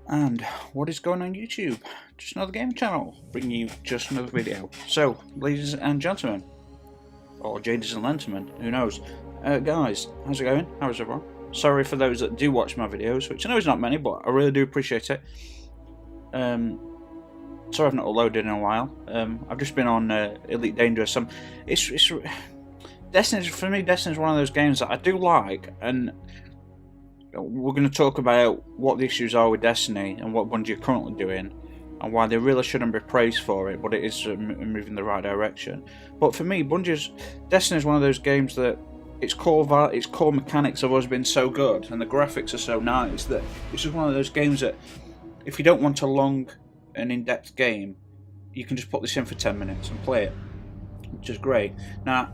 And what is going on YouTube? Just another gaming channel, bringing you just another video. So, ladies and gentlemen, or jadies and gentlemen, who knows? Guys, how's it going? How's everyone? Sorry for those that do watch my videos, which I know is not many, but I really do appreciate it. Sorry I've not uploaded in a while. I've just been on Elite Dangerous. It's Destiny, for me, Destiny is one of those games that I do like, and we're going to talk about what the issues are with Destiny and what Bungie are currently doing and why they really shouldn't be praised for it, but it is moving in the right direction. But for me, Destiny is one of those games that its core mechanics have always been so good and the graphics are so nice that it's just one of those games that if you don't want a long and in-depth game, you can just put this in for 10 minutes and play it, which is great. Now,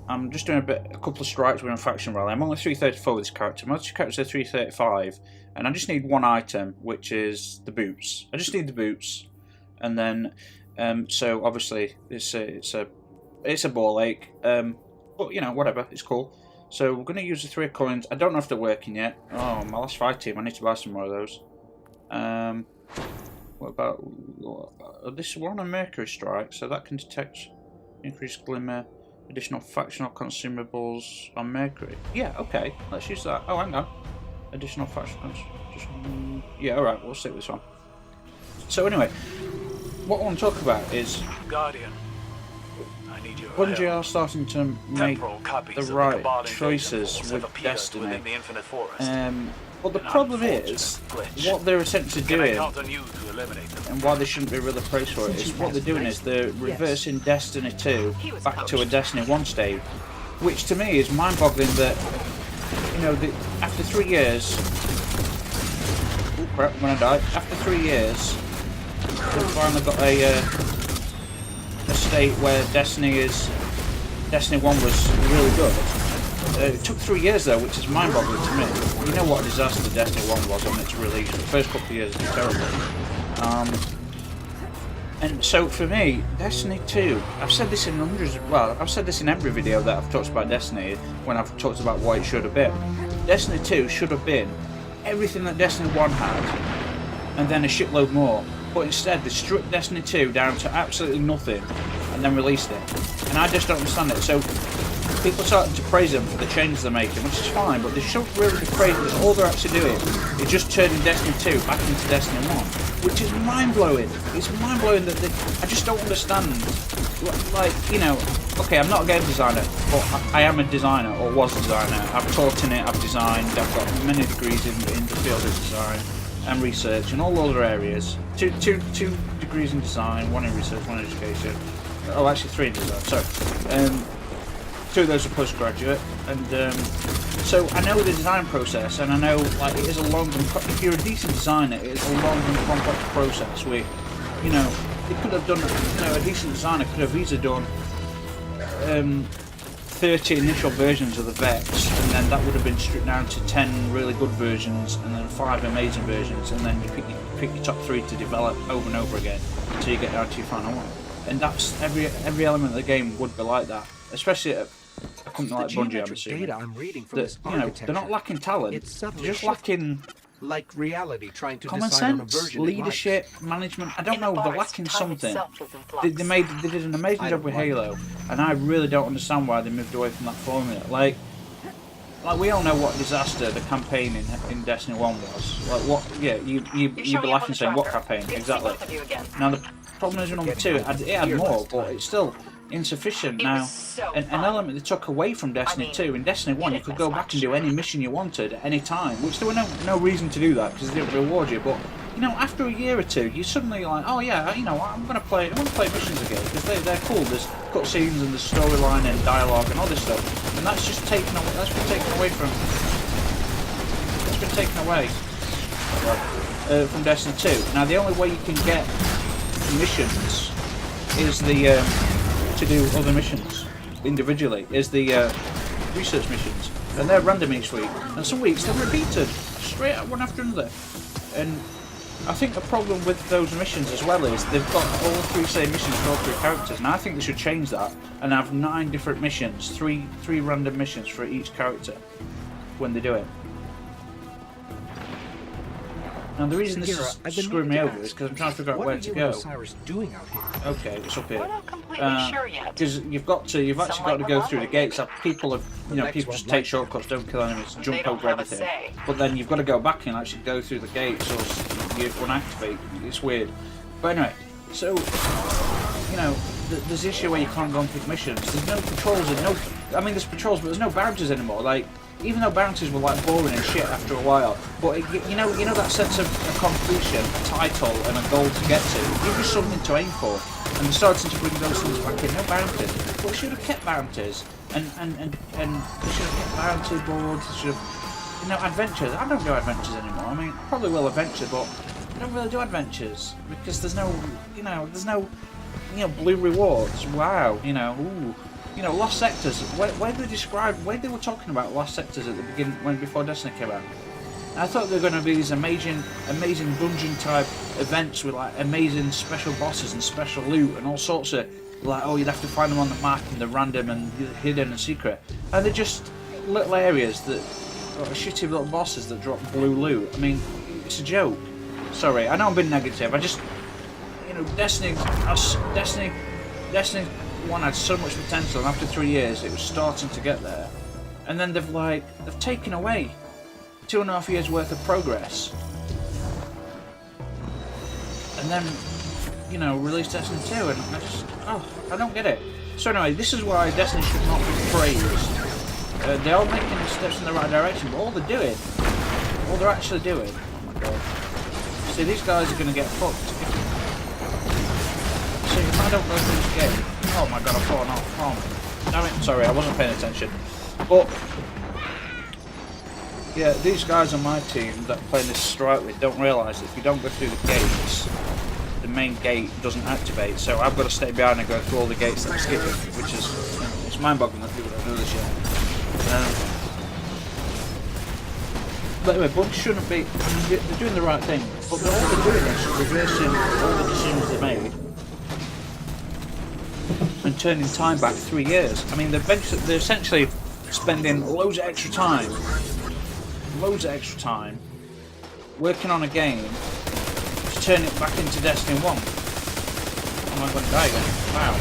I'm just doing a couple of strikes with a faction rally. I'm only 334 with this character. My other characters are 335, and I just need one item, which is the boots. I just need the boots, and then so obviously it's a ball ache, but you know, whatever, it's cool. So we're going to use the 3 coins. I don't know if they're working yet. Oh, my last 5 team. I need to buy some more of those. What about this one? A Mercury Strike, so that can detect increased glimmer. Additional factional consumables on Mercury. Yeah, okay, let's use that. Oh, hang on. Additional factional consumables. Yeah, alright, we'll stick with this one. So anyway, what I want to talk about is Guardian, I need your Bungie help. are starting to make the right choices with Destiny. But the problem is, what they're essentially doing, and why they shouldn't be really praised for it, is what they're doing is they're reversing Destiny 2 back to a Destiny 1 state, which to me is mind-boggling that, you know, after 3 years, oh crap, I'm gonna die, after 3 years, we've finally got a state where Destiny 1 was really good. It took 3 years though, which is mind-boggling to me. You know what a disaster Destiny 1 was on its release. The first couple of years was terrible. And so for me, Destiny 2, I've said this in I've said this in every video that I've talked about Destiny when I've talked about what it should have been. Destiny 2 should have been everything that Destiny 1 had, and then a shitload more. But instead, they stripped Destiny 2 down to absolutely nothing, and then released it. And I just don't understand it. So people starting to praise them for the changes they're making, which is fine, but they shouldn't really be praised because all they're actually doing is just turning Destiny 2 back into Destiny 1, which is mind-blowing. It's mind-blowing that I just don't understand. Like, you know, okay, I'm not a game designer, but I am a designer, or was a designer. I've taught in it, I've designed, I've got many degrees in the field of design and research and all other areas. Two degrees in design, 1 in research, 1 in education. Oh, actually 3 in design, sorry. 2 of those are postgraduate, and so I know the design process, and I know, like, it is a long and if you're a decent designer, it is a long and complex process. Where, you know, it could have done, you know, a decent designer could have easily done 30 initial versions of the Vex, and then that would have been stripped down to 10 really good versions, and then 5 amazing versions, and then you pick your top 3 to develop over and over again until you get down to your final one. And that's every element of the game would be like that, especially at a company like Bungie, I'm assuming. That, you know, they're not lacking talent, they're just lacking like reality trying to common sense, leadership, management. I don't know, they're lacking something. They did an amazing job with Halo, and I really don't understand why they moved away from that formula. Like we all know what disaster the campaign in Destiny 1 was. Like, what? Yeah, you'd be laughing saying, what campaign? Exactly. Now the problem is with number 2, it had more, but it's still insufficient. Now, an element they took away from Destiny 2, in Destiny 1 you could go back and do any mission you wanted at any time, which there were no reason to do that because they didn't reward you, but you know, after a year or 2 you suddenly like, oh yeah, you know, I'm going to play missions again because they're cool. There's cutscenes and there's storyline and dialogue and all this stuff, and that's been taken away from Destiny 2. Now the only way you can get missions is to do other missions individually, is the research missions, and they're random each week, and some weeks they're repeated straight out one after another. And I think the problem with those missions as well is they've got all 3 same missions for all 3 characters, and I think they should change that and have 9 different missions, three random missions for each character when they do it. And the reason this is screwing me over is because I'm trying to figure out where to go. Cyrus doing out here? Okay, it's up here. We're not completely sure yet. Because you've actually got to go through the gates. People have, people just take shortcuts, don't kill enemies, jump over everything. But then you've got to go back and actually go through the gates, or you unactivate. It's weird. But anyway, so there's the issue where you can't go and pick missions. There's no patrols and there's patrols, but there's no bounties anymore. Like, even though bounties were like boring and shit after a while, but you know that sense of a completion, a title, and a goal to get to. Give you something to aim for, and they're starting to bring those things back in. No bounties. Well, we should have kept bounties, and we should have kept bounty boards. We should have, adventures. I don't do adventures anymore. I mean, I probably will eventually, but I don't really do adventures because there's no, blue rewards. Wow, ooh. Lost Sectors. Where they were talking about Lost Sectors at the beginning, before Destiny came out. And I thought they were going to be these amazing dungeon type events with like amazing special bosses and special loot and all sorts of you'd have to find them on the map and they're random and hidden and secret. And they're just little areas that are shitty little bosses that drop blue loot. I mean, it's a joke. Sorry, I know I'm being negative. I just, Destiny 1 had so much potential, and after 3 years it was starting to get there, and then they've taken away 2.5 years worth of progress, and then released Destiny 2, and I don't get it. So anyway, this is why Destiny should not be praised. They are making steps in the right direction, but all they're actually doing, oh my god, see, these guys are going to get fucked. See, if I don't go through this game, oh my god, I've fallen off. Oh, damn it. Sorry, I wasn't paying attention. But, yeah, these guys on my team that play this strike with don't realise that if you don't go through the gates, the main gate doesn't activate. So I've got to stay behind and go through all the gates that I'm skipping, which is, it's mind-boggling that people don't do this yet. But anyway, Bungie shouldn't be, they're doing the right thing, but all they're doing is reversing all the decisions they made and turning time back 3 years. I mean, they're essentially spending loads of extra time working on a game to turn it back into Destiny 1. Am I going to die again? Wow.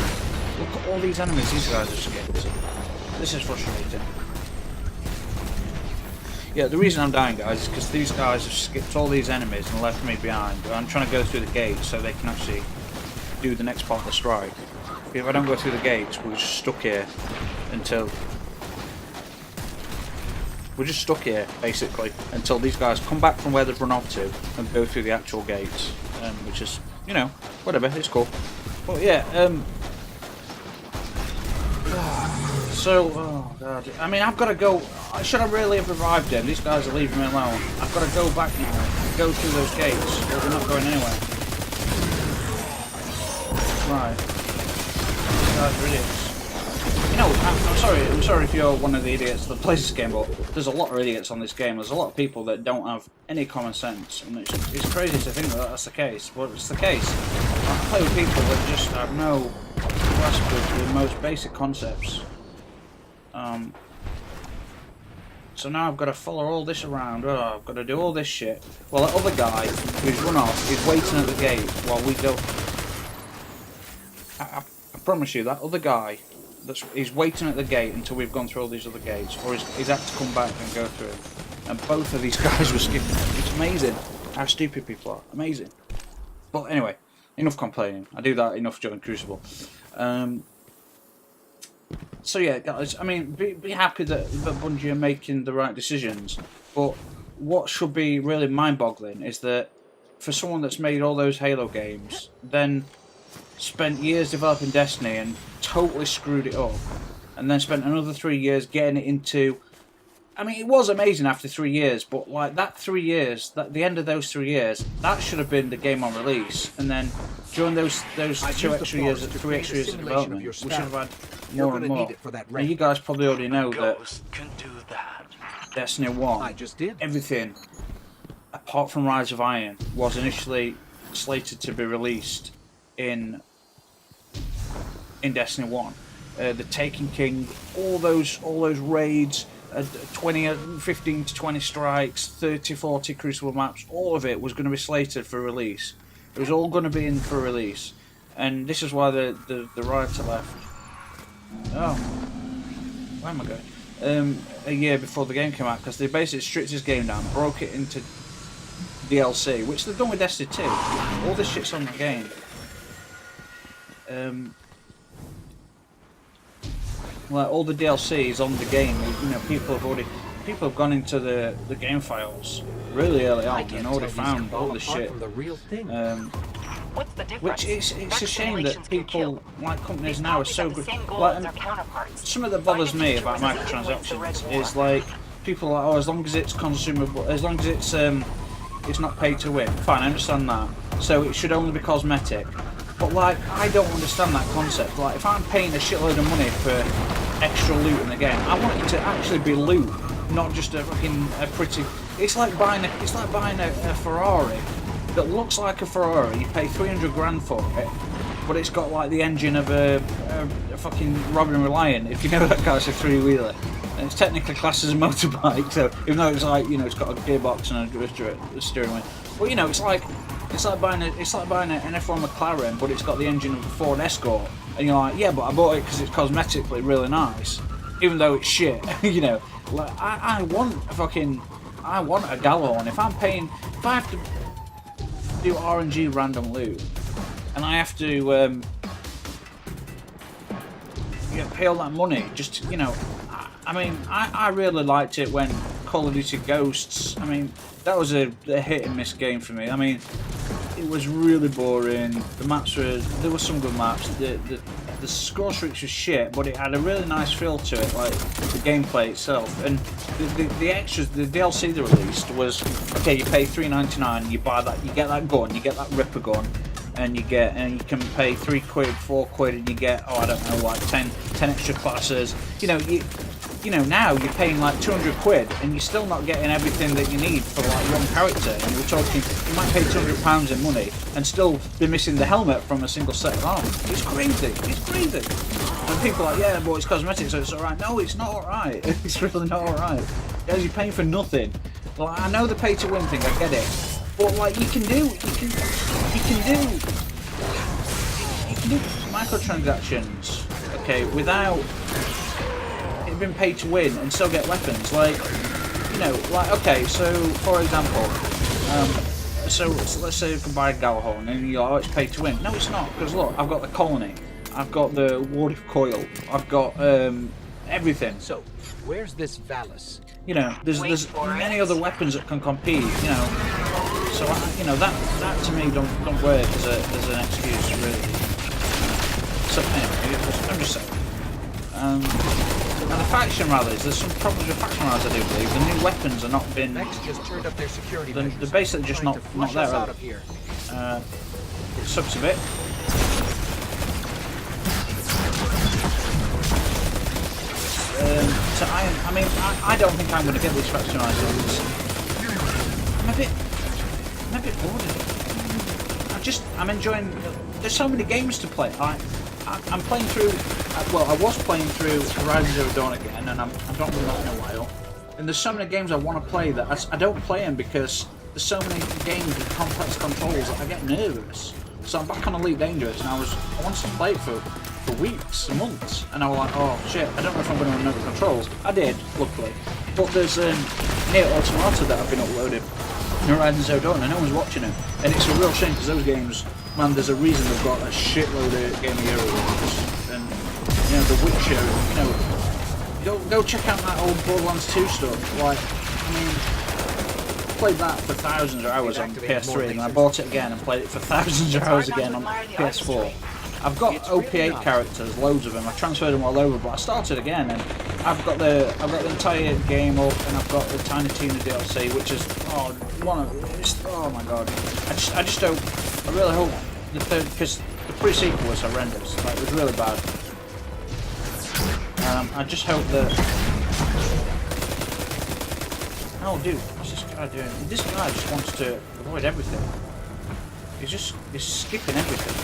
Look at all these enemies these guys have skipped. This is frustrating. Yeah, the reason I'm dying, guys, is because these guys have skipped all these enemies and left me behind. I'm trying to go through the gates so they can actually do the next part of the strike. If I don't go through the gates, we're just stuck here until... We're just stuck here, basically, until these guys come back from where they've run off to and go through the actual gates. Which is, whatever, it's cool. But yeah, so, oh god, I mean, I've got to go... Should I really have revived them? These guys are leaving me alone. I've got to go back now and go through those gates, but we're not going anywhere. Right. These guys are idiots. I'm sorry if you're one of the idiots that plays this game, but there's a lot of idiots on this game. There's a lot of people that don't have any common sense, and it's crazy to think that that's the case, but it's the case. I play with people that just have no grasp of the most basic concepts. So now I've got to follow all this around. Oh, I've got to do all this shit. Well, that other guy who's run off is waiting at the gate while we go. I promise you, that other guy he's waiting at the gate until we've gone through all these other gates, or he's had to come back and go through. And both of these guys were skipping it. It's amazing how stupid people are. Amazing. But anyway, enough complaining. I do that enough during Crucible. So yeah, guys, I mean, be happy that Bungie are making the right decisions, but what should be really mind-boggling is that for someone that's made all those Halo games, then spent years developing Destiny and totally screwed it up, and then spent another 3 years getting it into... I mean, it was amazing after 3 years, but like that 3 years, the end of those 3 years, that should have been the game on release, and then during those 3 extra years of development, we should have had more and more. And you guys probably already know that Destiny 1, everything apart from Rise of Iron was initially slated to be released in Destiny 1. The Taken King, all those raids, 20, 15 to 20 strikes, 30, 40 Crucible maps, all of it was going to be slated for release. It was all going to be in for release. And this is why the writer left. Oh. Where am I going? A year before the game came out, because they basically stripped this game down, broke it into DLC, which they've done with Destiny 2. All this shit's on the game. Like all the DLC is on the game. You know, people have gone into the game files really early on and already found all the shit. Which it's a shame that people like companies now are so good. Like, something that bothers me about microtransactions is like people are like, oh, as long as it's consumable, as long as it's not pay to win. Fine, I understand that. So it should only be cosmetic. But like, I don't understand that concept. Like, if I'm paying a shitload of money for extra loot in the game, I want it to actually be loot, not just a pretty. It's like buying a Ferrari that looks like a Ferrari. You pay 300 grand for it, but it's got like the engine of a fucking Robin Reliant, if you know that car. It's a three-wheeler, and it's technically classed as a motorbike. So even though it's like, you know, it's got a gearbox and a steering wheel, well, you know, it's like buying an F1 McLaren, but it's got the engine of a Ford Escort, and you're like, yeah, but I bought it because it's cosmetically really nice, even though it's shit. You know, like I want a Gallahorn. If I have to do RNG random loot, and I have to pay all that money, just, you know, I mean, I really liked it when Call of Duty Ghosts, I mean, that was a hit and miss game for me. I mean, it was really boring. The maps there were some good maps. The score streaks was shit, but it had a really nice feel to it, like the gameplay itself. And the extras, the DLC they released was, okay, you pay $3.99, you buy that, you get that gun, you get that Ripper gun, and you can pay £3, £4, and you get, oh, I don't know, like 10 extra classes. You know, now you're paying like £200 and you're still not getting everything that you need for like one character. And we're talking, you might pay £200 in money and still be missing the helmet from a single set of arms. It's crazy. It's crazy. And people are like, yeah, but it's cosmetic, so it's alright. No, it's not alright. It's really not alright. Guys, you're paying for nothing. Like, I know the pay to win thing, I get it. But like, you can do microtransactions, okay, without been paid to win and still get weapons. Like, you know, like, okay, so for example, so let's say you can buy a Gallahorn and you're like, oh, it's paid to win. No, it's not, because look, I've got the Colony, I've got the Ward of Coil, I've got everything. So where's this Valus? You know, there's many other weapons that can compete. You know, so you know that to me don't work as an excuse really. So anyway, I'm just saying. And the faction rallies, there's some problems with faction rallies, I do believe. The new weapons are not been. Just turned up their security they're basically just not there. Really. It sucks a bit. So I mean, I don't think I'm going to get these faction rallies. I'm a bit bored of it. I'm enjoying. There's so many games to play. I'm playing through. Well, I was playing through Horizon Zero Dawn again, and I'm not doing that in a while. And there's so many games I want to play that I don't play them because there's so many games with complex controls that I get nervous. So I'm back on Elite Dangerous, and I wanted to play it for weeks, months, and I was like, oh shit, I don't know if I'm going to know the controls. I did, luckily. But there's Nier Automata that have been uploaded in Horizon Zero Dawn, and no one's watching it. And it's a real shame because those games, man, there's a reason they've got a shitload of Game of the Year awards. And you know, The Witcher, you know, go check out that old Borderlands 2 stuff. Like, I mean, I played that for thousands of hours on PS3, and I bought it again and played it for thousands of hours again on PS4. I've got OP8 characters, loads of them. I transferred them all over, but I started again, and I've got the entire game up, and I've got the Tiny Tina DLC, which is oh my god. I just hope, I really hope the third, because the pre-sequel was horrendous. Like, it was really bad. I just hope that. Oh, dude, what's this guy doing? This guy just wants to avoid everything. He's skipping everything.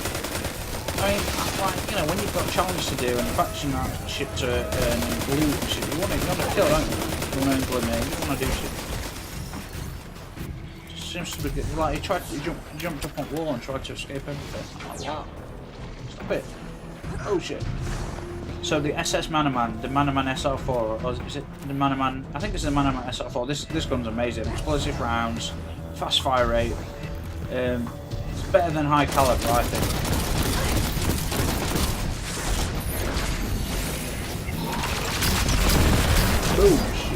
I mean, like, you know, when you've got challenges to do and faction shit to earn and loot shit, you want to kill, don't you? You want to angle him in, you want to do shit. Just seems to be good. Like, he jumped up on the wall and tried to escape everything. Oh, wow. Stop it. Oh shit. So the SS Manaman, the Manaman SR4, or is it the Manaman? I think it's the Manaman SR4. This gun's amazing. Explosive rounds, fast fire rate. It's better than high caliber, I think. Boom! Shit.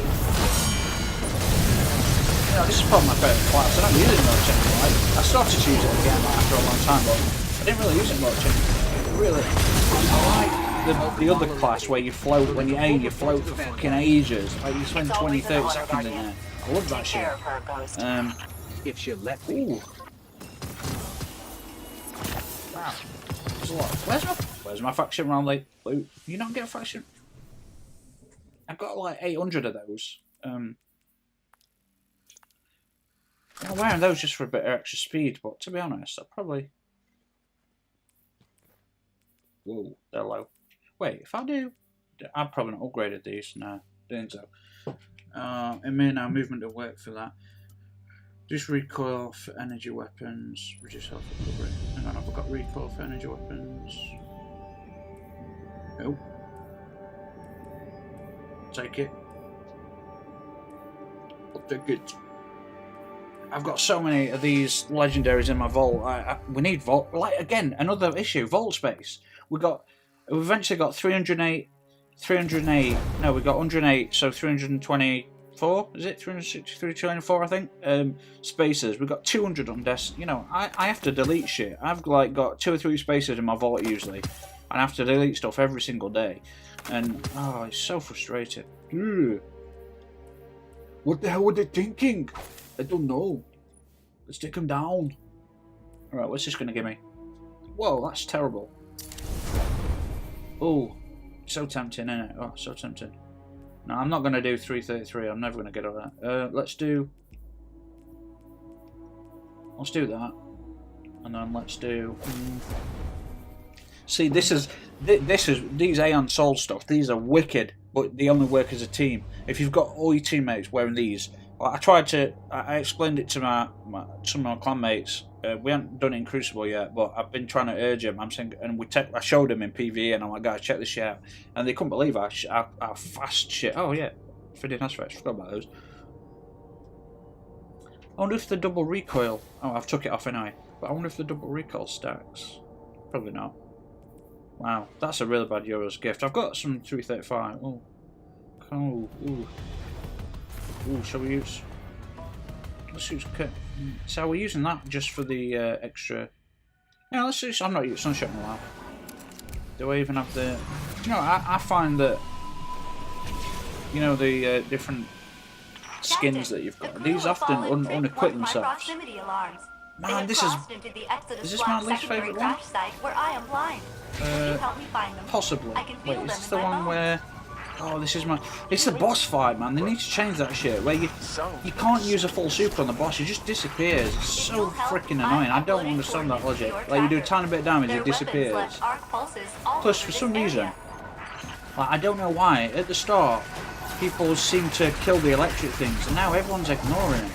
You know, this is probably my favourite class. I don't use it much anymore. I started to use it again after a long time, but I didn't really use it much. Really, I like the other class where you float, when you aim, you float for fucking ages. Like you spend 20-30 seconds in there. I love that shit. If she let me. Ooh. Wow. There's a lot. Where's my faction round like loot? You not get a faction? I've got like 800 of those. I'm wearing those just for a bit of extra speed, but to be honest, I'll probably. Whoa, they're low. Wait, if I do, I've probably not upgraded these. No, don't think so. It may now movement to work for that. Just recoil for energy weapons. Reduce health recovery. Hang on, I've got recoil for energy weapons. Nope. Take it. I'll take it. I've got so many of these legendaries in my vault. We need vault. Like again, another issue. Vault space. We've eventually got 308. No, we got 108. So 324. Is it 363, 204? I think. Spaces. We've got 200 on desk. You know, I have to delete shit. I've like got 2 or 3 spaces in my vault usually, and I have to delete stuff every single day. And oh, it's so frustrating. Ugh. What the hell were they thinking? I don't know. Let's take them down. Alright, what's this going to give me? Whoa, that's terrible. Oh, so tempting, isn't it? Oh, so tempting. No, I'm not going to do 333. I'm never going to get all that. Let's do that. And then let's do... See, these Aeon Soul stuff, these are wicked, but they only work as a team. If you've got all your teammates wearing these, I explained it to some of my clanmates. We haven't done it in Crucible yet, but I've been trying to urge them. I'm saying, and I showed them in PvE, and I'm like, guys, check this shit out, and they couldn't believe how fast shit. Oh yeah, 3D aspects. Forgot about those. I wonder if the double recoil. Oh, I've took it off anyway. But I wonder if the double recoil stacks. Probably not. Wow, that's a really bad Euros gift. I've got some 335. Oh, ooh. Ooh, shall we use? Let's use. So we're using that just for the extra. Yeah, let's use. I'm not using sunshot in a while. Do I even have the? You know, I find that. You know the different skins that you've got. These often unequip themselves. Man, this is this my least favourite one? Possibly. Wait, is this the one where... Oh, this is my... It's the boss fight, man. They need to change that shit. Where you can't use a full super on the boss. It just disappears. It's so freaking annoying. I don't understand that logic. Like, you do a tiny bit of damage, it disappears. Plus, for some reason... Like, I don't know why. At the start, people seem to kill the electric things, and now everyone's ignoring it.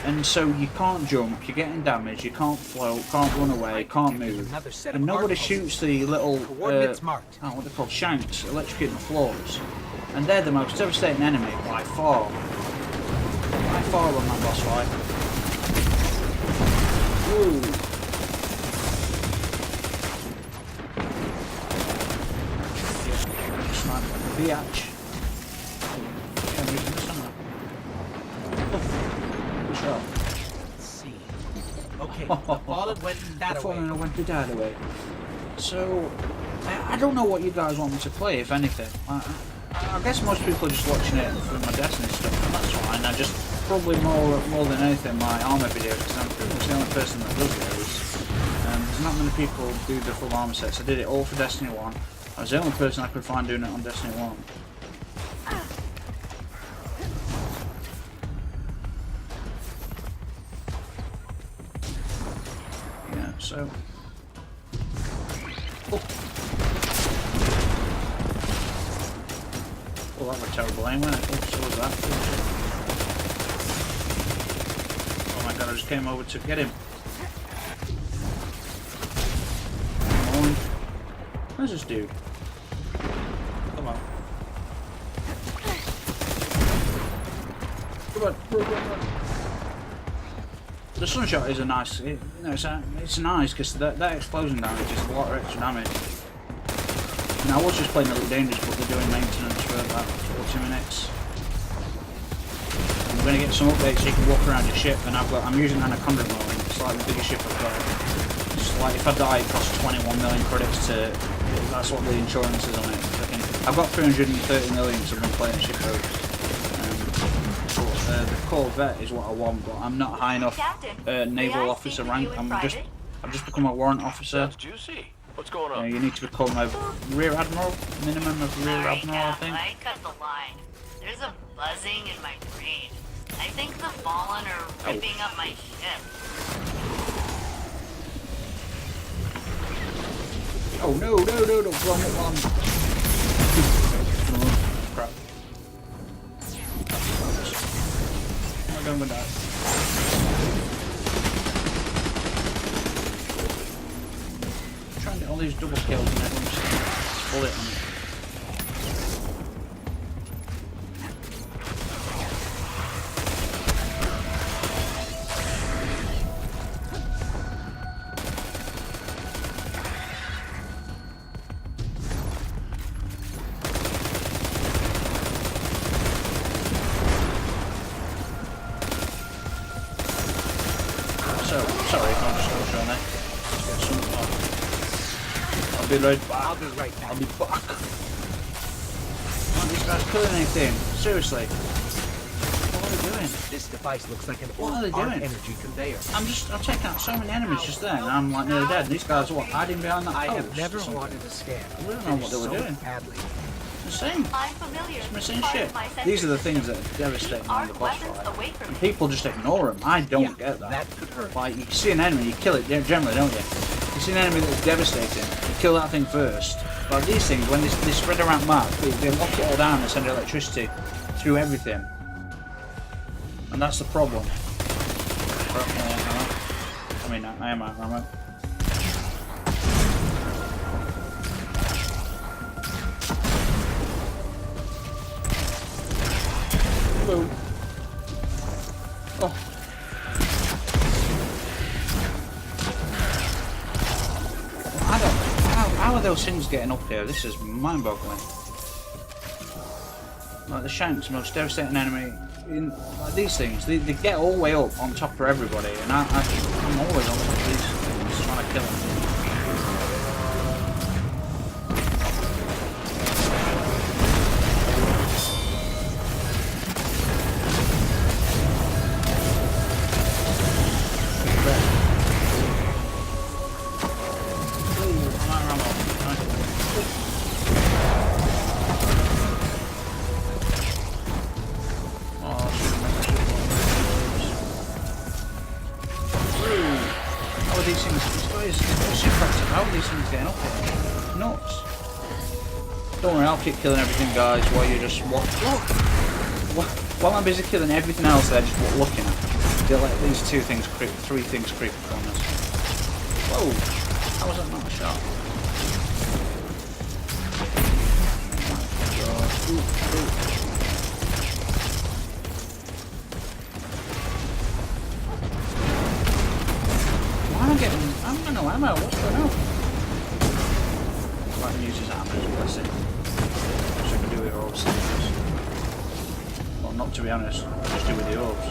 And so you can't jump, you're getting damaged, you can't float, can't run away, can't move. And nobody shoots the little, what are they called, shanks, electrocuting the floors. And they're the most devastating enemy by far. By far on that boss fight. Ooh. Snipe like a biatch. Okay, the fallen went that away. So, I don't know what you guys want me to play, if anything. I guess most people are just watching it for my Destiny stuff, and that's fine. I just, probably more than anything, my armor videos, because I'm pretty much the only person that does those. There's not many people do the full armor sets. I did it all for Destiny 1. I was the only person I could find doing it on Destiny 1. So, Well, that was terrible aim, wasn't it? Oh, so was that. Oh my god, I just came over to get him. Come on. Where's this dude? Come on. Come on, run. The sunshot is a nice, you know, it's nice because that explosion damage is a lot of extra damage. And I was just playing Elite Dangerous, but they're doing maintenance for about 40 minutes. I'm going to get some updates so you can walk around your ship, and I'm using Anaconda mode. It's like the biggest ship I've got. It's like if I die, it costs 21 million credits to. That's what the insurance is on it. I've got 330 million, so I've been playing ship mode. The Corvette is what I want, but I'm not high enough naval officer rank. I've just become a warrant officer. Sounds juicy. What's going on? You need to become a rear admiral, minimum of rear admiral, I think. I cut the line. There's a buzzing in my brain. I think the Fallen are ripping up my ship. Oh no, wrong. Oh, crap. Am I going with that? Trying to get all these double kills and everyone's bullet on it. Sorry if I'm just showing that. I'll be right back. I'll be right back. I'll be back. Aren't these guys killing anything? Seriously. What are they doing? This device looks like an What are they doing? energy conveyor. I'm taking out so many enemies just there, and I'm like nearly dead. And these guys are what, hiding behind that post? I have never wanted a scan. I don't know what they were doing. Badly. Insane. I'm familiar. It's missing shit. These are the things that are devastating on the boss fight. And people just ignore them. I don't get that. That could hurt. Like, you see an enemy, you kill it generally, don't you? You see an enemy that's devastating, you kill that thing first. But these things, when they spread around the map, they lock it all down and send electricity through everything. And that's the problem. I mean, I am out of ammo. Boom. Oh. How are those things getting up here? This is mind-boggling. Like the Shank's the most devastating enemy. Like these things, they get all the way up on top of everybody, and I'm always on top of these things trying to kill them. Don't worry, I'll keep killing everything, guys, while you just watch. While I'm busy killing everything else, they're just looking at. They'll let these three things creep upon us. Whoa! How was that not a shot? Why am I getting? I'm getting no ammo. What's going on? I can use his armor, bless it. So I can do it all seasons. Well, not to be honest, I'll just do with the orbs.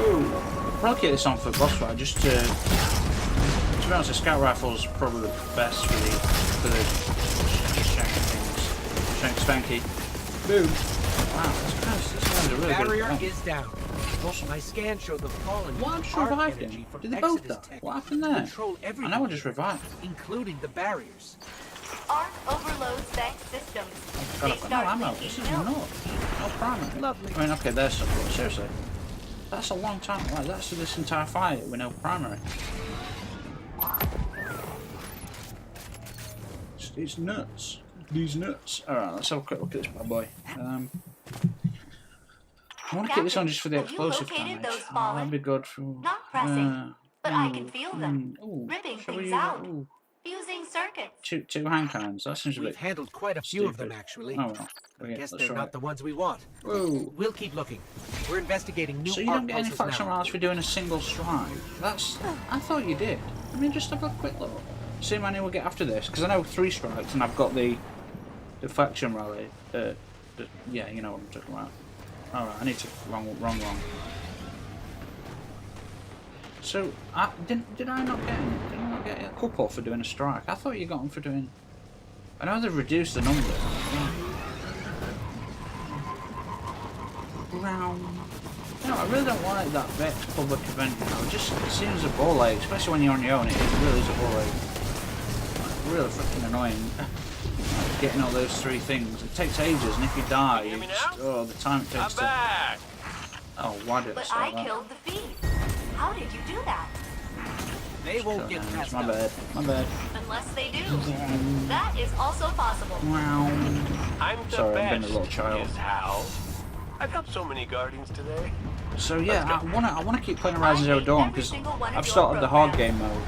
Ooh. I'll probably get this on for boss fight, just to be honest, the scout rifle is probably the best for the shanky things. Shank spanky. Boom. Wow, this guy's a really Barrier good is down. Awesome. My scan showed the Fallen. What revived him? Did they both die? What happened there? I know I just revived. Including the barriers. Arc overloads bank systems. God, I've got no ammo. This is no primary. Lovely. I mean, okay, there's something, but seriously. That's a long time. Like, that's this entire fight with no primary. It's nuts. these nuts. Alright, let's have a quick look at this bad boy. I want to keep this on just for the explosive damage. Oh, that'd be good for... Not pressing, but I can feel them. Ripping things out. Ooh. Fusing circuits. Two hand cannons. That seems a bit... We've handled quite a few of them, actually. Oh well. I guess that's they're right. not the ones we want. Whoa. We'll keep looking. We're investigating new So you don't get any faction rounds for doing a single strike? That's... I thought you did. I mean, just have a quick look. See how many we'll get after this. Because I know 3 strikes and I've got the faction rally. Yeah, you know what I'm talking about. Alright, I need to... Wrong. So, did I not get a couple for doing a strike? I thought you got them for doing... I know they've reduced the number. No, I really don't like that Vex public event. It just seems a ball ache, especially when you're on your own. It really is a ball ache. Really freaking annoying. Getting all those 3 things. It takes ages, and if you die, you just, the time it takes to... Oh, why did I start that? But I killed the thief. How did you do that? They won't get past my us. bad. Unless they do. That is also possible. I'm the Sorry, best. I've been a little child. Is how. I've helped so many guardians today. So yeah, I wanna keep playing Horizon Zero Dawn because I've started the hard game mode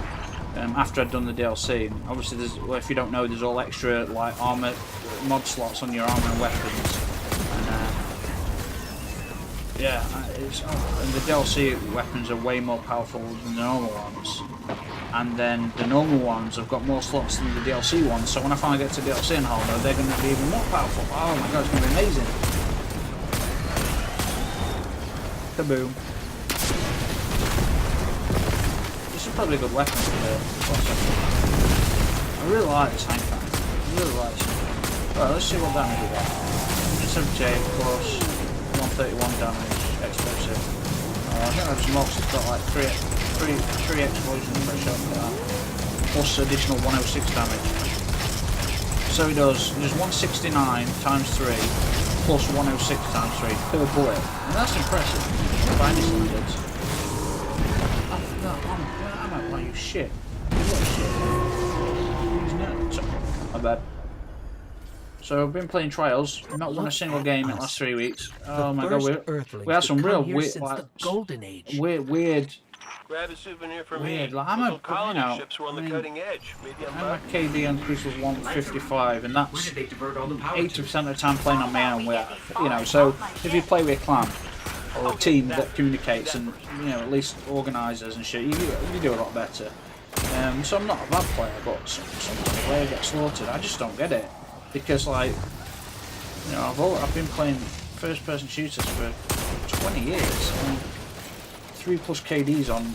after I'd done the DLC. And obviously, if you don't know, there's all extra like armor mod slots on your armor and weapons. Yeah, and the DLC weapons are way more powerful than the normal ones. And then the normal ones have got more slots than the DLC ones, so when I finally get to DLC in hard mode, they're going to be even more powerful. Oh my god, it's going to be amazing. Kaboom. This is probably a good weapon for the boss. I really like this hand cannon. I really like this. Alright, let's see what damage we got. 178 plus 131 damage, explosive. I think I've just got like 3 explosions per shot for that. Plus additional 106 damage. So he does 169 times 3 plus 106 times 3 per bullet. And that's impressive by any standards. I'm out like you shit. My bad. So I've been playing Trials, not won a single game in the last 3 weeks. Oh my god, we had some real weird, like, weird. Grab a souvenir for weird. me. Like, I'm a, ships were on the cutting edge. Maybe I'm a KD on Cruise was 155, and that's 80% of the time playing on my own. You know, so if you play with a clan or a team that communicates and at least organises and shit, you do a lot better. So I'm not a bad player, but sometimes the player gets slaughtered. I just don't get it. Because, like, I've been playing first-person shooters for 20 years. I mean, 3+ KDs on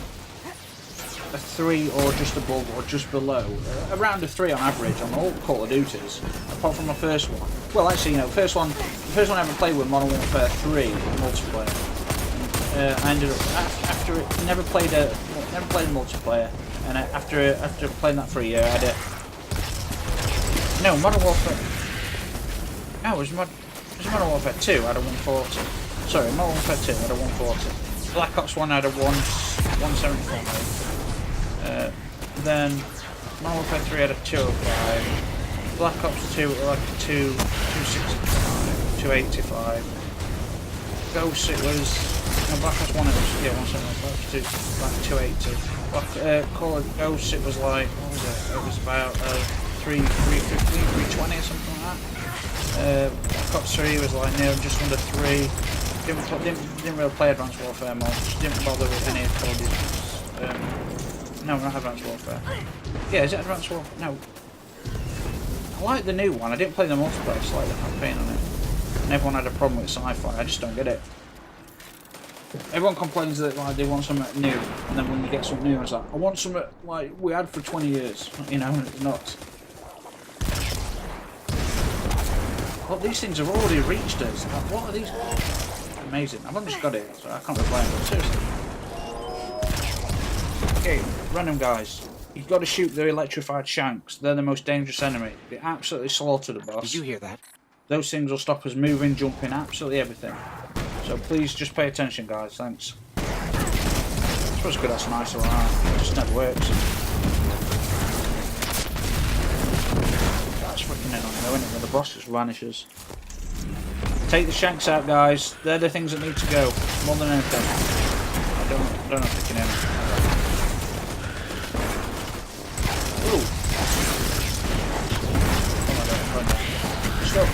a 3 or just above or just below. Around a 3 on average on all Call of Duties, apart from my first one. Well, actually, the first one I ever played with Modern Warfare 3 multiplayer. I ended up after it never played a multiplayer, and after playing that for a year, I had No, Modern Warfare... No, it was Modern Warfare 2, I had a 140. Sorry, Modern Warfare 2, I had a 140. Black Ops 1 I had a 174. Then Modern Warfare 3 had a 205. Black Ops 2 like a 265, 285. Ghost it was... No, Black Ops 1 it was... Yeah, 175, like 280. Call of Ghost it was like... What was it? It was about... 350, 320 or something like that. Black Ops 3 was like near just under 3. Didn't really play Advanced Warfare much. Didn't bother with any of Call of Duty. No, not Advanced Warfare. Yeah, is it Advanced Warfare? No. I like the new one. I didn't play the multiplayer, so I like the campaign on it. And everyone had a problem with sci-fi. I just don't get it. Everyone complains that like they want something new, and then when you get something new, it's like I want something like we had for 20 years. It's nuts. Well, these things have already reached us. Like, what are these? Amazing. I've only just got it, so I can't be playing them. Seriously. Okay, random guys. You've got to shoot the electrified shanks. They're the most dangerous enemy. They absolutely slaughter the boss. Did you hear that? Those things will stop us moving, jumping, absolutely everything. So please just pay attention, guys. Thanks. I suppose good that's nice or alright. It just never works. That's freaking annoying though, isn't it? When the boss just vanishes. Take the shanks out, guys. They're the things that need to go. More than anything. I don't know if they can hear me. Ooh. Oh my god, stop.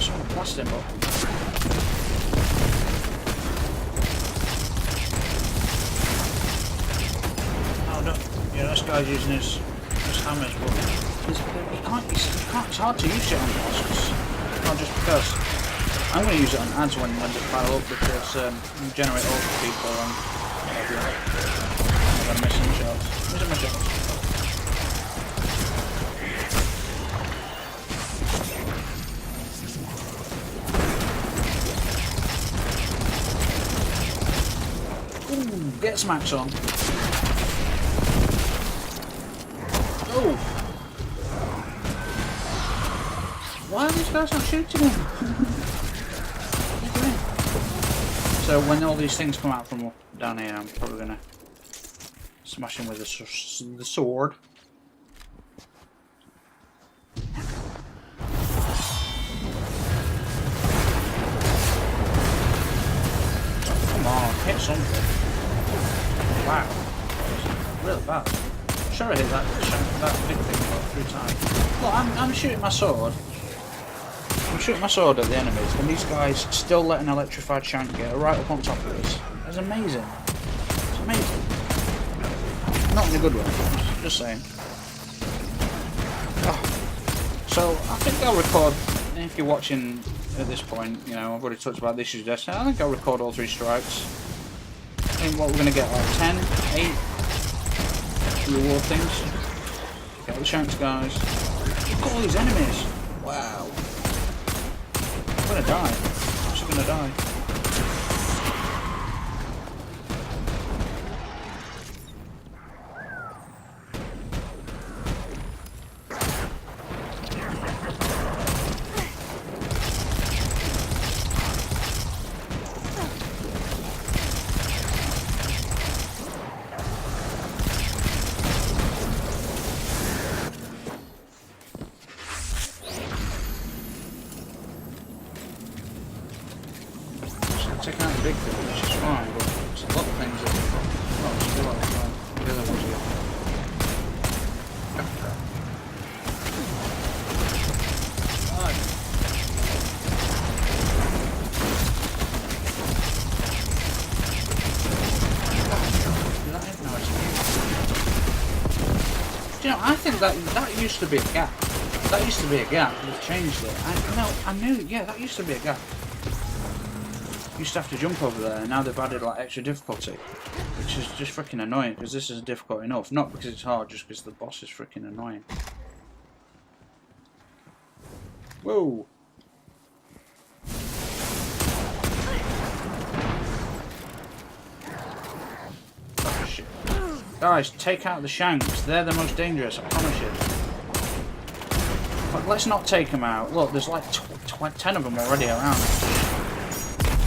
Someone blasted him up. Yeah, this guy's using his hammers, but it's hard to use it on boss, not just because. I'm going to use it on ads when they pile up because you generate all the people and I'm going to miss some shots. Missing my shots. Ooh, get smacks on. Oh! Why are these guys not shooting him? What are you doing? So when all these things come out from down here, I'm probably gonna smash him with the sword. Oh, come on, hit something. Wow, really bad. Sure, I hit that big thing about 3 times. Look, I'm shooting my sword. I'm shooting my sword at the enemies, and these guys still let an electrified shank get right up on top of us. It's amazing. It's amazing. Not in a good way, just saying. Oh. So, I think I'll record, if you're watching at this point, you know, I've already talked about the issues yesterday, I think I'll record all 3 strikes. I think what we're going to get, like 10, 8, reward things. Get the shanks, guys. Look at all these enemies. Wow. I'm gonna die. I'm actually gonna die. Taking out the big thing, which is fine, but there's a lot of things that still are fine. The other ones are Do you know, I think that used to be a gap. That used to be a gap. They've changed it. I knew, yeah, that used to be a gap. Used to have to jump over there, and now they've added like extra difficulty, which is just freaking annoying because this isn't difficult enough. Not because it's hard, just because the boss is freaking annoying. Whoa! Oh shit! Guys, take out the shanks. They're the most dangerous. I promise you. But let's not take them out. Look, there's like 10 of them already around.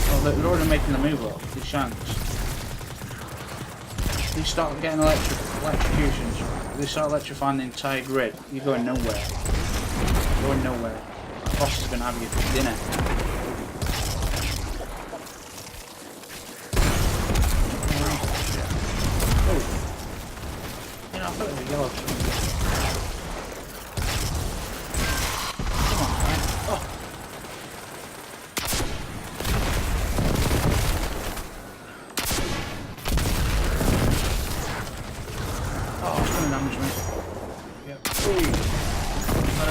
Oh, they're already making the move up, these shanks. They start getting electrocutions. They start electrifying the entire grid. You're going nowhere. You're going nowhere. The boss is going to have you for dinner. Oh. You know, I thought it was yellow. Come on, man. Oh.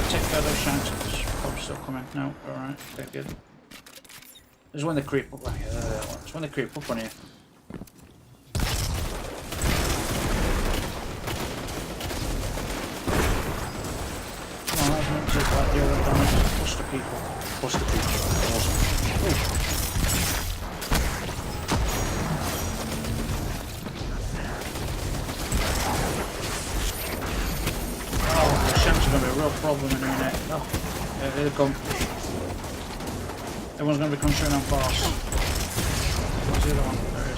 Take out those shanks. It's probably still coming. No, alright, okay, good. This is when they creep up. It's when they creep up on you. Come on, that's meant to like the other damage. Cluster people. Cluster people. Awesome. Ooh. Going to be a real problem in a minute. Oh, here they come. Everyone's going to be concentrating on boss. Where's the other one? There he is.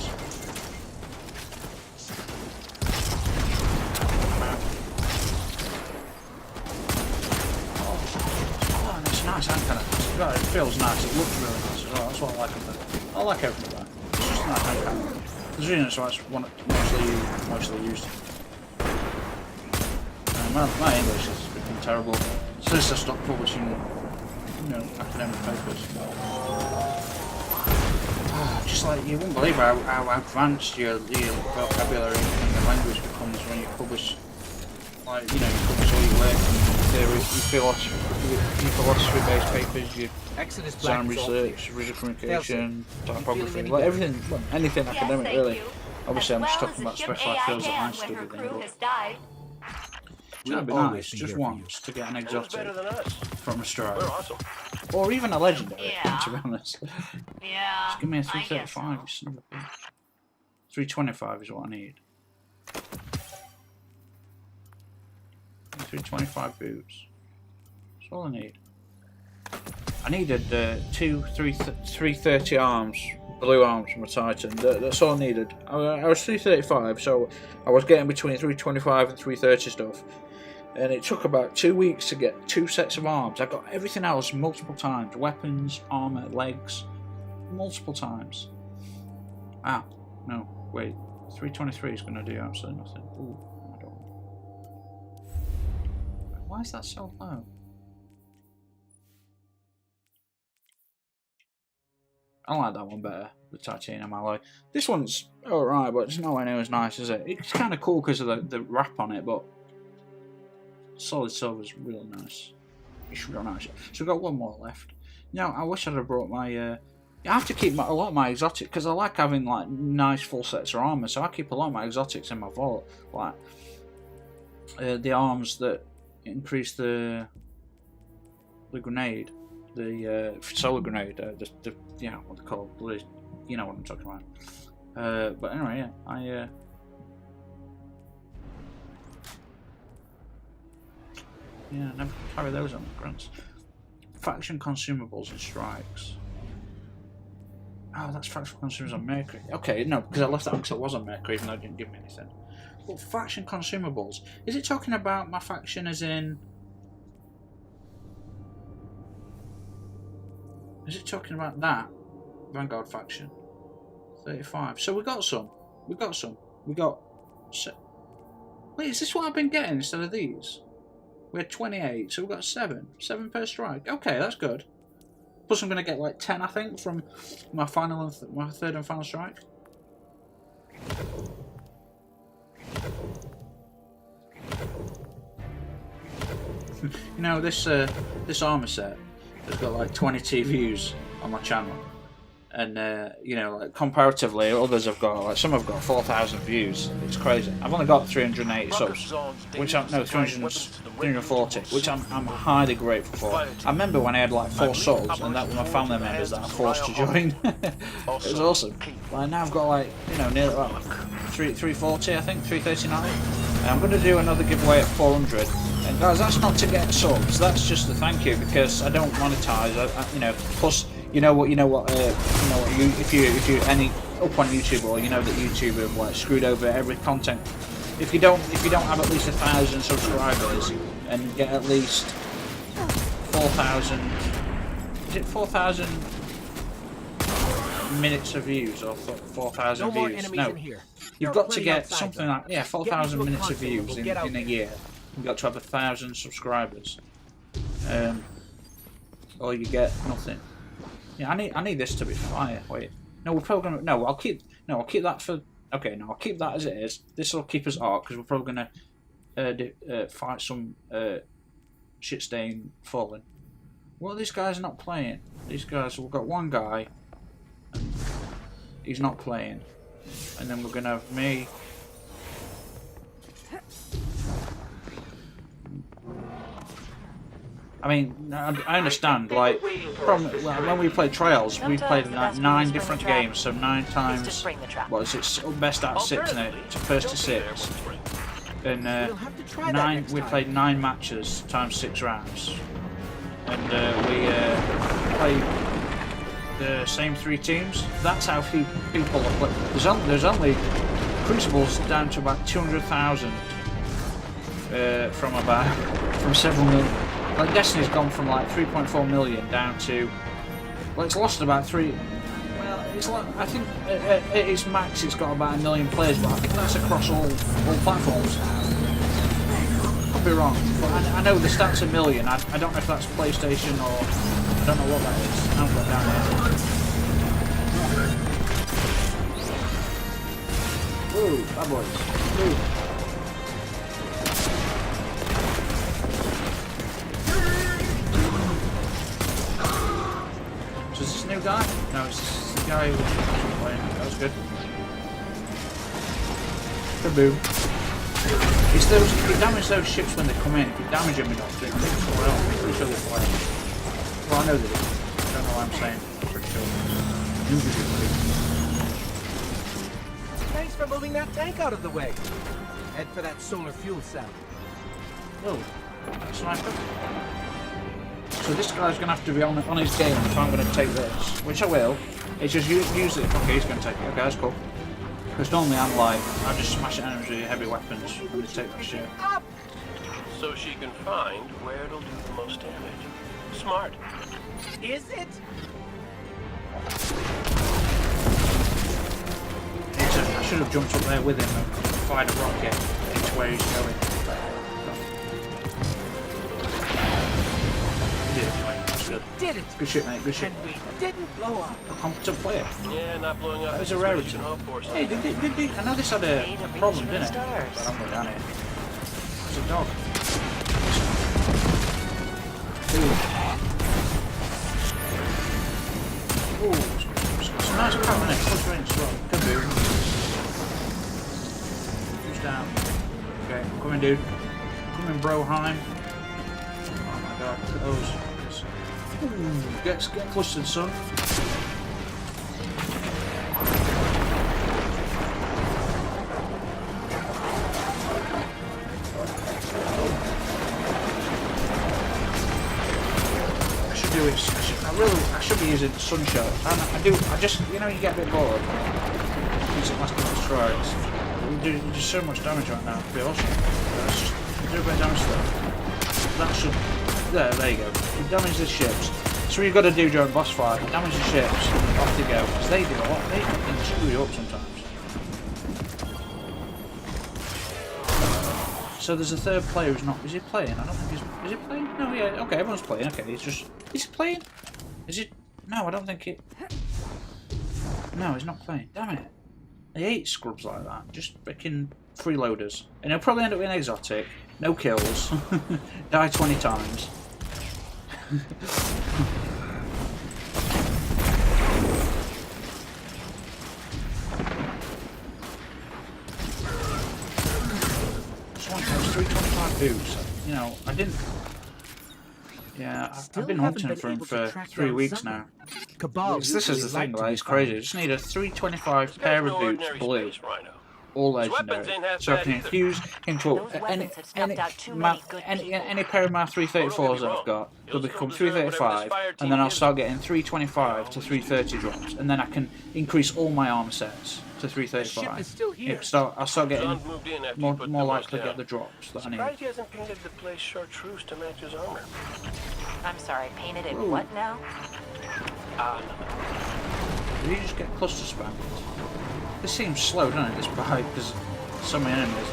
It's nice, and kind of. It feels nice. It looks really nice as well. That's what I like about it. I like everything about it. It's just a nice hand camera. There's a reason that's why it's mostly used. My English has become terrible since I stopped publishing, academic papers. Just like you wouldn't believe how advanced your vocabulary and your language becomes when you publish, you publish all your work, your philosophy-based papers, your design research, visual communication, typography, like everything, anything academic really. Obviously, I'm just talking about specialized fields that I studied in. It'd be nice, just once, to get an exotic from Australia. Awesome. Or even a legendary, to be honest. Yeah. Just give me a 335, you son of a bitch. 325 is what I need. 325 boots. That's all I need. I needed 330 arms, blue arms from a Titan. That's all I needed. I was 335, so I was getting between 325 and 330 stuff. And it took about 2 weeks to get 2 sets of arms. I got everything else multiple times. Weapons, armor, legs. Multiple times. Ah, no, wait. 323 is going to do absolutely nothing. Ooh, I don't. Why is that so low? I like that one better, the titanium alloy. This one's alright, but it's nowhere near as nice, is it? It's kind of cool because of the wrap on it, but solid silver's real nice. It's real nice. So we've got one more left. Now, I wish I'd have brought my... I have to keep a lot of my exotics, because I like having like nice full sets of armour, so I keep a lot of my exotics in my vault. Like the arms that increase the grenade, the solar grenade, what they call it, you know what I'm talking about. But anyway, yeah, I never carry those on the grunts. Faction consumables and strikes. Oh, that's faction consumables on Mercury. Okay, no, because I left that because I was on Mercury, even though it didn't give me anything. But faction consumables. Is it talking about my faction as in... Is it talking about that? Vanguard faction. 35. So we got some. We got some. We got... Wait, is this what I've been getting instead of these? We had 28, so we got 7. 7 per strike. Okay, that's good. Plus I'm going to get like 10, I think, from my final my third and final strike. You know, this armor set has got like 20 views on my channel. And you know, like comparatively, others have got like some have got 4,000 views. It's crazy. I've only got 380 subs, which I'm 340, which I'm highly grateful for. I remember when I had like 4 subs, and that were my family members that I forced to join. It was awesome. Like now I've got like nearly like 340, I think 339. And I'm going to do another giveaway at 400. And guys, that's not to get subs. That's just a thank you because I don't monetize. Plus. If you're any up on YouTube, or you know that YouTube have like screwed over every content. If you don't have at least 1,000 subscribers and get at least 4,000, is it 4,000 minutes of views or 4,000 views? No, you've got to get something like 4,000 minutes of views in a year. You've got to have 1,000 subscribers, or you get nothing. Yeah, I need this to be fire. Wait, no, we're probably gonna. No, I'll keep that for. Okay, no, I'll keep that as it is. This will keep us arc because we're probably gonna fight some shit stain fallen. What are these guys not playing? These guys, we've got one guy. He's not playing, and then we're gonna have me. I mean, I understand, like, when we played Trials, we played like 9 different games, so 9 times, what is it, best out of 6, isn't it? First to 6. And we played 9 matches times 6 rounds. And we played the same 3 teams. That's how few people are playing. There's only Crucibles down to about 200,000 from several million. Like Destiny's gone from like 3.4 million down to, well, it's lost about 3. Well, it's like, I think at its max it's got about 1 million players, but I think that's across all platforms. Could be wrong, but I know the stats 1 million. I don't know if that's PlayStation or I don't know what that is. I haven't got down here. Ooh, bad boys. Ooh. So is this a new guy? No, it's the guy who was playing. That was good. Kaboom. It's those, if you damage those ships when they come in, if you damage them enough, they can take someone else. I'm pretty sure they're flying. Well, I know they do. I don't know what I'm saying. I'm pretty sure. Thanks for moving that tank out of the way. Head for that solar fuel cell. Oh, that's sniper. So this guy's going to have to be on his game if I'm going to take this, which I will. It's just use it. Okay, he's going to take it. Okay, that's cool. Because normally I'm like, I just smash enemies with heavy weapons and they take that shit. So she can find where it'll do the most damage. Smart. Is it? I should have jumped up there with him and fired a rocket into where he's going. Good. Did it? Good shit, mate. Good shit. And we didn't blow up. A competent player. Yeah, not blowing up. That was a rarity. Hey, did I know this had a problem, didn't it? But I'm going down here. There's a dog. Ooh. It's got some nice power in it. Close range as well. Kaboom. Who's down? Okay, I'm coming, dude. I'm coming, Broheim. Oh my god, look at those. Ooh, get close to the sun. I should do it. I should be using sunshot. I just, you know, you get a bit bored. Use it last couple of strikes. We do so much damage right now. It'd be awesome. Let's just do a bit of damage there. That should. There you go. You damage the ships. That's what you've got to do during boss fight. Damage the ships, off they go. Because they do a lot. They can screw you up sometimes. So there's a third player who's not. Is he playing? I don't think he's. Is he playing? No, yeah. Okay, everyone's playing. Okay, he's just. Is he playing? Is it? No, I don't think it. No, he's not playing. Damn it. I hate scrubs like that. Just freaking freeloaders. And he'll probably end up being exotic. No kills. Die 20 times. Someone has 325 boots. You know, I didn't. Yeah, I've been hunting for him for 3 weeks now. This is the thing, like, it's crazy. I just need a 325 pair of boots, blue. All legendary, so I can infuse into any pair of my 334s that I've got. It'll become 335, and then I'll start getting 325 to 330 drops, and then I can increase all my armor sets to 335. I'll start getting more likely to get the drops that I need. He hasn't painted the place chartreuse to match his armor. I'm sorry, painted it what now? Did you just get cluster spam? This seems slow, doesn't it, this bike, because so many enemies.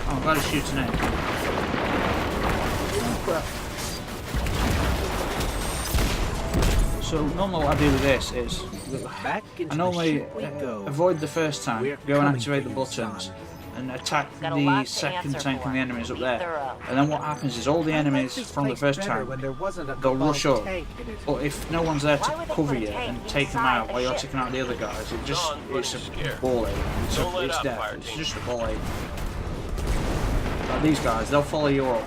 Oh, I'm glad it shoots an egg. Oh, crap. So, normally what I do with this is, I normally avoid the first time, go and activate the buttons, and attack the second tank and the enemies up there. And then what happens is all the enemies from the first tank, they'll rush up. But if no one's there to cover you and take them out while you're taking out the other guys, it's a ball ache. It's death. It's just a ball ache. Like these guys, they'll follow you up.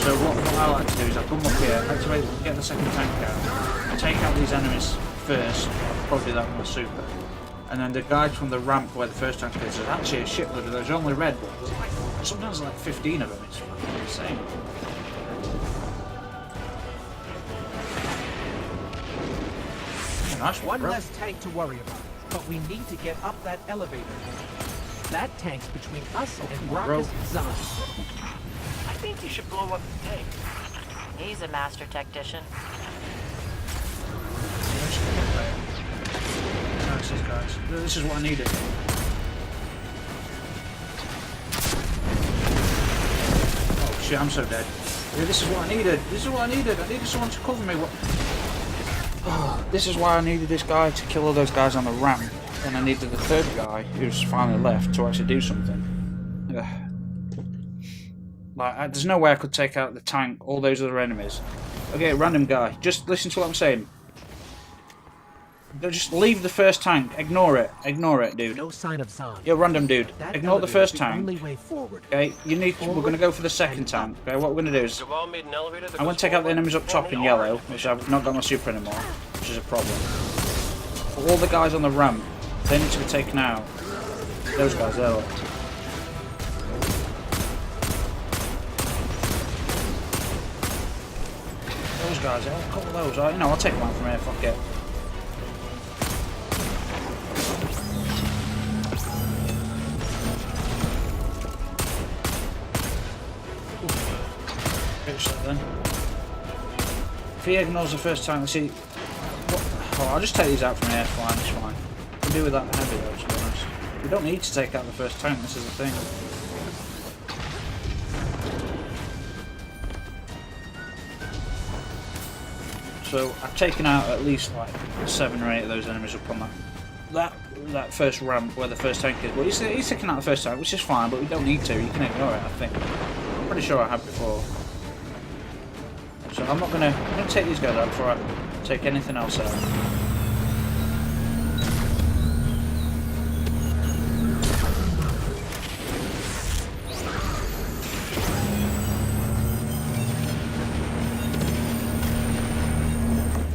So what I like to do is I come up here, activate, get the second tank out, take out these enemies first, probably that one super, and then the guys from the ramp where the first tank is, there's actually a shitload of those, only red ones, sometimes like 15 of them, it's fucking insane. Nice one less tank to worry about. But we need to get up that elevator. That tank's between us and bro. Rockus Zahn. I think you should blow up the tank. He's a master tactician. This is what I needed. Oh shit, I'm so dead. Yeah, this is what I needed. This is what I needed. I needed someone to cover me. Oh, this is why I needed this guy to kill all those guys on the ramp. And I needed the third guy, who's finally left, to actually do something. Ugh. Like, there's no way I could take out the tank, all those other enemies. Okay, random guy, just listen to what I'm saying. Just leave the first tank. Ignore it, dude. No sign of Zahn. You're random, dude. That Ignore the first elevator's tank. only way forward. Okay, we're gonna go for the second tank. Okay, what we're gonna do is I'm gonna take out the enemies up top in yellow, which I've not got my super anymore, which is a problem. But all the guys on the ramp, they need to be taken out. Those guys there. Look. Those guys, a couple of those. I'll take one from here. Fuck it. Then. If he ignores the first time, let's see. Oh, I'll just take these out from here. Fine, it's fine. We'll do with that heavy though, to be honest. We don't need to take out the first tank. This is the thing. So I've taken out at least like 7 or 8 of those enemies up on that first ramp where the first tank is. Well, he's taking out the first tank, which is fine, but we don't need to. You can ignore it, I think. I'm pretty sure I have before. So I'm gonna take these guys out before I take anything else out.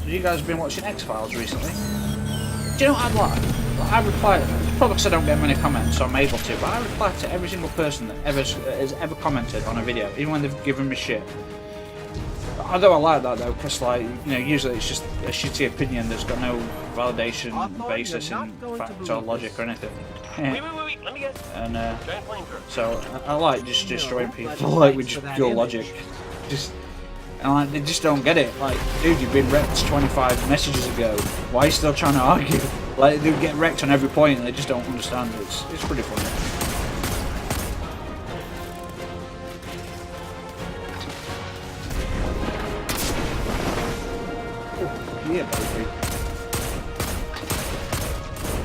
So you guys have been watching X-Files recently? Do you know what I'd like? I reply, probably because I don't get many comments, so I'm able to, but I reply to every single person that has ever commented on a video, even when they've given me shit. Although I like that though, because usually it's just a shitty opinion that's got no validation, basis in fact or logic or anything. Wait, let me guess. And so I like just destroying people like with just pure logic. And they just don't get it. Like, dude, you've been wrecked 25 messages ago. Why are you still trying to argue? Like, they get wrecked on every point and they just don't understand. It's pretty funny. Yeah, baby.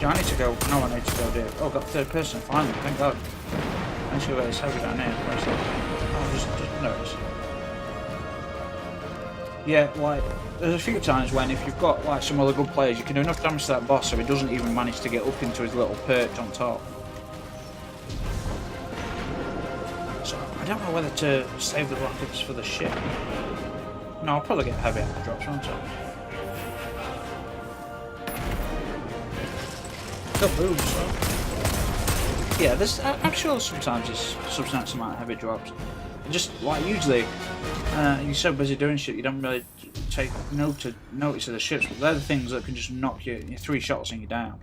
Do I need to go? No, I need to go there. Oh, got third person, finally, thank God. I need to go get this heavy down here. Where's that? Oh, just notice. Yeah, like, there's a few times when if you've got, like, some other good players, you can do enough damage to that boss so he doesn't even manage to get up into his little perch on top. So, I don't know whether to save the rockets for the ship. No, I'll probably get heavy after drops, won't I? Yeah, I'm sure sometimes there's a substantial amount of heavy drops. Just like usually, you're so busy doing shit you don't really take notice of the ships, but they're the things that can just knock you 3 shots and you're down.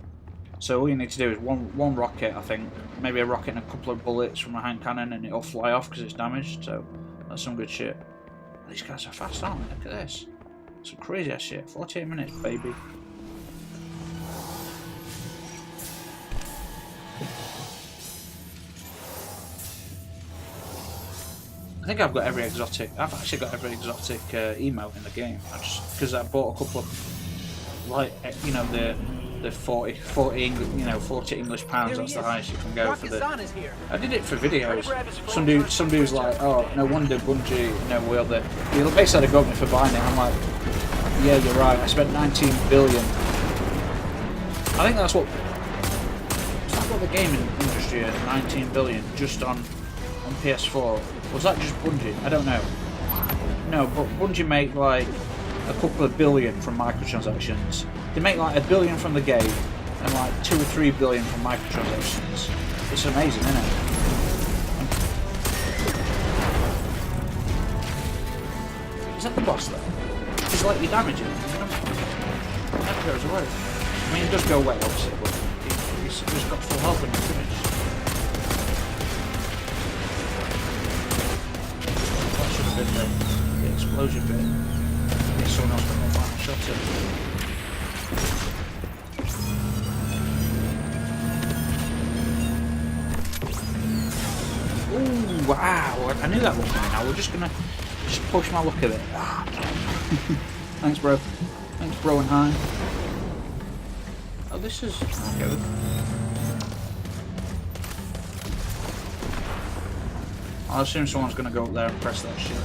So all you need to do is one rocket, I think, maybe a rocket and a couple of bullets from a hand cannon, and it'll fly off because it's damaged. So that's some good shit. These guys are fast, aren't they? Look at this, some crazy ass shit. 48 minutes, baby. I think I've got every exotic. I've actually got every exotic emote in the game. Because I bought a couple of, like, the 40 English pounds. That's the highest you can go for the. I did it for videos. Some dude's like, oh, no wonder Bungie, will they basically got me for buying it. I'm like, yeah, you're right. I spent 19 billion. I think that's what. Is that what the gaming industry is? 19 billion just on PS4. Was that just Bungie? I don't know. No, but Bungie make like a couple of billion from microtransactions. They make like $1 billion from the game and like 2 or 3 billion from microtransactions. It's amazing, isn't it? Is that the boss though? He's like you damage him. That goes away. mean, it does go away, obviously, but he's just got full health when you're finished. That should have been the explosion bit. Maybe someone else got more final shots in. Ooh, wow! I knew that was coming now. We're just gonna push my luck a bit. Ah. Thanks, bro. Thanks, bro and hi. Oh, this is okay. I assume someone's gonna go up there and press that shit.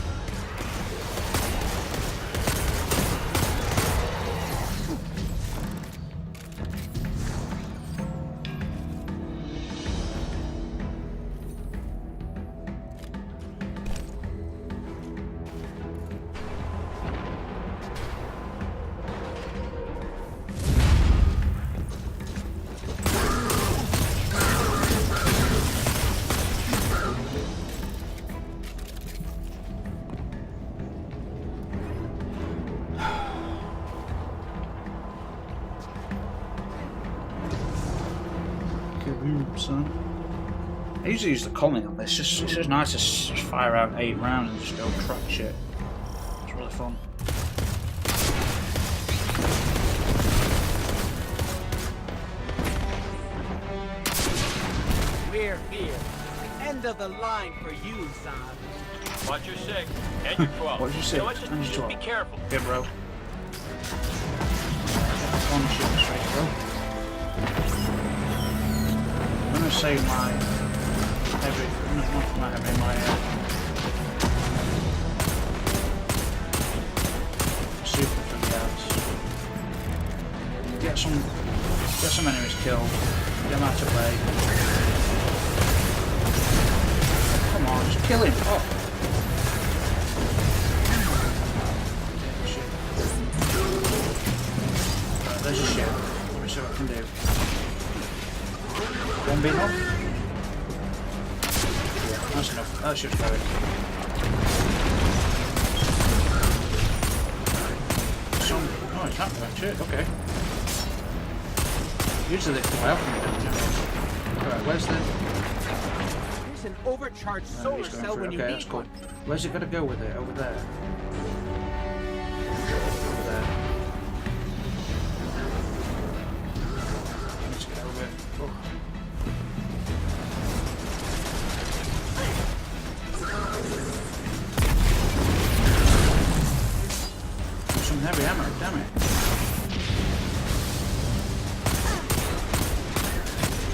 Son. I usually use the comment on this. It's just nice to just fire out 8 rounds and just go track shit. It's really fun. We're here. End of the line for you, son. Watch your 6 and your 12. Watch your 6 You know what? and your Just 12. be careful. Yeah, bro. One shooting straight, bro. I'm gonna save my heavy, not my heavy, my super from the ads. Get some enemies killed. Get them out of play. Come on, just kill him. Oh. Shit. Right, there's your shit. Let me see what I can do. One beam up. Yeah, that's enough. That should go in. Oh, it's not going shit. Okay. Usually they come out from the damage. Alright, where's the... There's an overcharged solar cell when you okay, need that's cool. one. Where's it gonna go with it? Over there. Over there. Let's get over it. Oh. Some heavy ammo, damn it.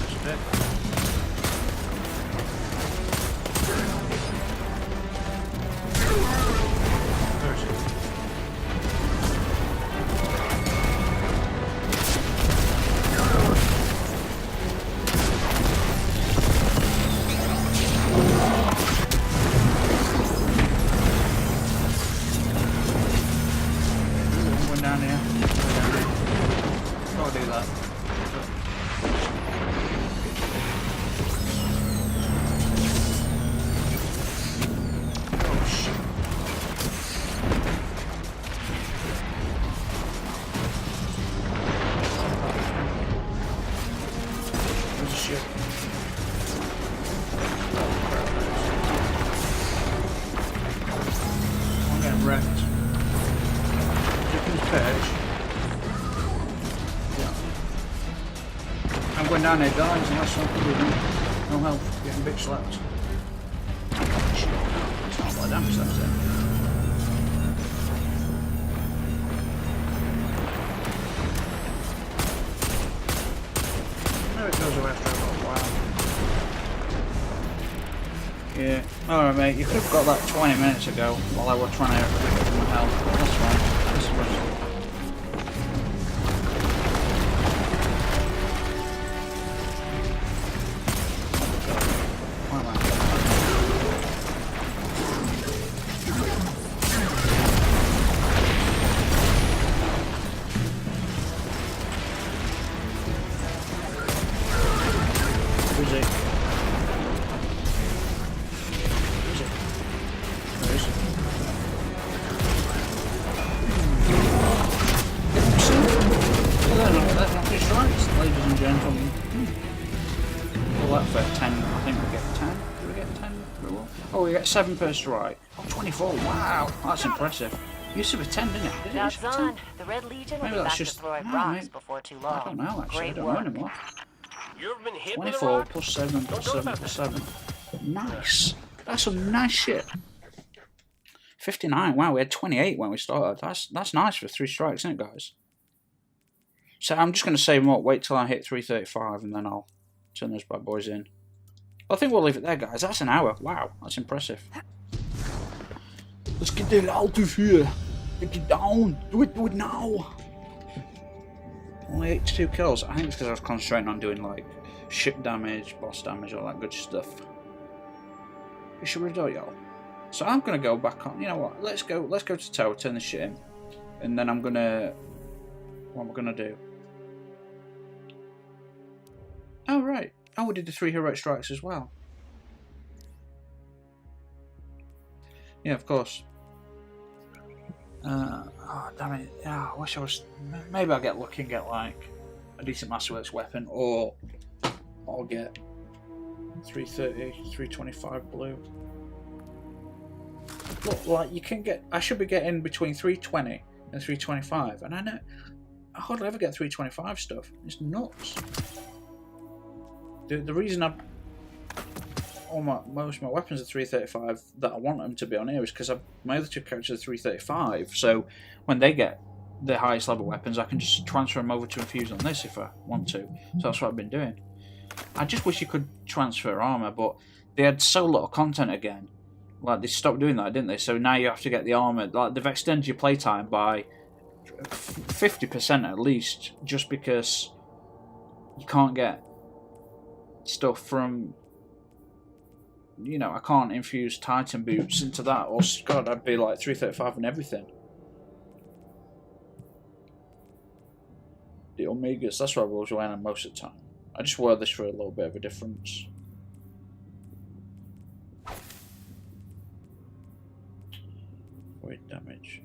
That's a bit. Where is it? One down here. Gotta do that. Oh shit. Where's the ship? I'm getting wrecked. Chicken's perch. Yeah. I'm going down there, guys, unless something with me. No help, getting bitch slapped. Shit. It's not what damage that's in. Maybe it goes away after a little while. Yeah. Alright, mate, you could have got that 20 minutes ago while I was trying to recover my health, but that's fine. This is what why am I? Who's it? Who's it? Where is it? That's not too strong. for 10. I think we get 10. Do we get 10? Oh, we get 7 per strike. Oh, 24. Wow, that's impressive. Used to be 10, didn't it? Did it used to be 10? The Red Legion will Maybe be that's back just. to throwing No, rocks maybe, before too long. I don't know actually. Great I don't work. know anymore. You ever been hit with a 24 rock? plus 7 plus 7 plus 7. Nice. That's some nice shit. 59. Wow, we had 28 when we started. That's nice for 3 strikes, isn't it, guys? So I'm just going to save them up, wait till I hit 335, and then I'll turn those bad boys in. I think we'll leave it there, guys. That's an hour. Wow, that's impressive. Let's get the hell out of here. Get down. Do it now. Only 82 kills. I think it's because I was concentrating on doing like ship damage, boss damage, all that good stuff. We should we do it, y'all? So I'm gonna go back on. You know what? Let's go to tower, turn the shit in, and then I'm gonna. What am I gonna do? Oh right. Oh, we did the 3 heroic strikes as well. Yeah, of course. Oh damn it! Yeah, I wish I was. Maybe I'll get lucky and get like a decent Masterworks weapon, or I'll get 330, 325 blue. Look, like you can get. I should be getting between 320 and 325, and I know I hardly ever get 325 stuff. It's nuts. The reason most of my weapons are 335 that I want them to be on here is because my other 2 characters are 335. So when they get the highest level weapons, I can just transfer them over to infuse on this if I want to. So that's what I've been doing. I just wish you could transfer armor, but they had so little content again. Like they stopped doing that, didn't they? So now you have to get the armor. Like they've extended your playtime by 50% at least, just because you can't get stuff from. You know, I can't infuse Titan boots into that, or God, I'd be like 335 and everything. The Omegas, that's what I was wearing them most of the time. I just wear this for a little bit of a difference. Weight damage.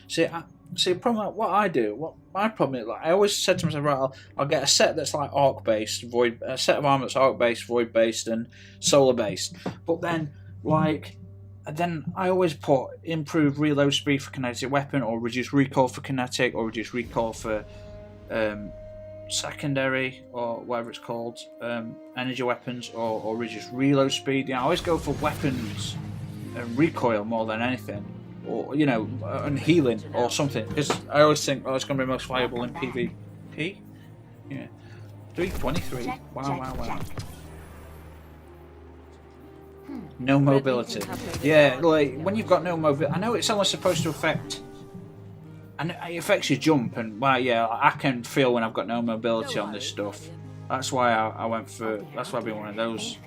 Yeah. See, problem. What I do, what my problem is, like I always said to myself, right, I'll get a set that's like arc based, void, a set of armor that's arc based, void based, and solar based. But then, I always put improved reload speed for kinetic weapon, or reduce recoil for kinetic, or reduce recoil for secondary, or whatever it's called, energy weapons, or reduce reload speed. I always go for weapons and recoil more than anything. Or, you know, and healing or something, because I always think, oh, it's going to be most valuable in PvP. Yeah, 323. Wow. No mobility. Yeah, like when you've got no mobility, I know it's only supposed to affect, and it affects your jump. And well, yeah, I can feel when I've got no mobility on this stuff. That's why I went for. That's why I've been one of those.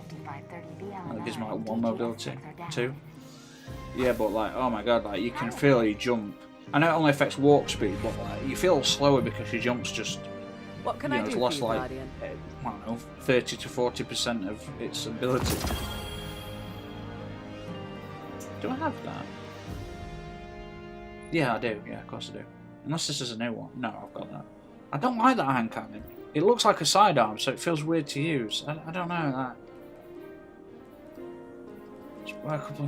It gives me like 1 mobility, 2. Yeah, but like, oh my god, like you can feel your jump. I know it only affects walk speed, but like you feel slower because your jump's just, what can I do it's for lost you, like, Guardian? I don't know, 30 to 40% of its ability. Do I have that? Yeah, I do. Yeah, of course I do. Unless this is a new one. No, I've got that. I don't like that hand cannon. It looks like a sidearm, so it feels weird to use. I don't know that.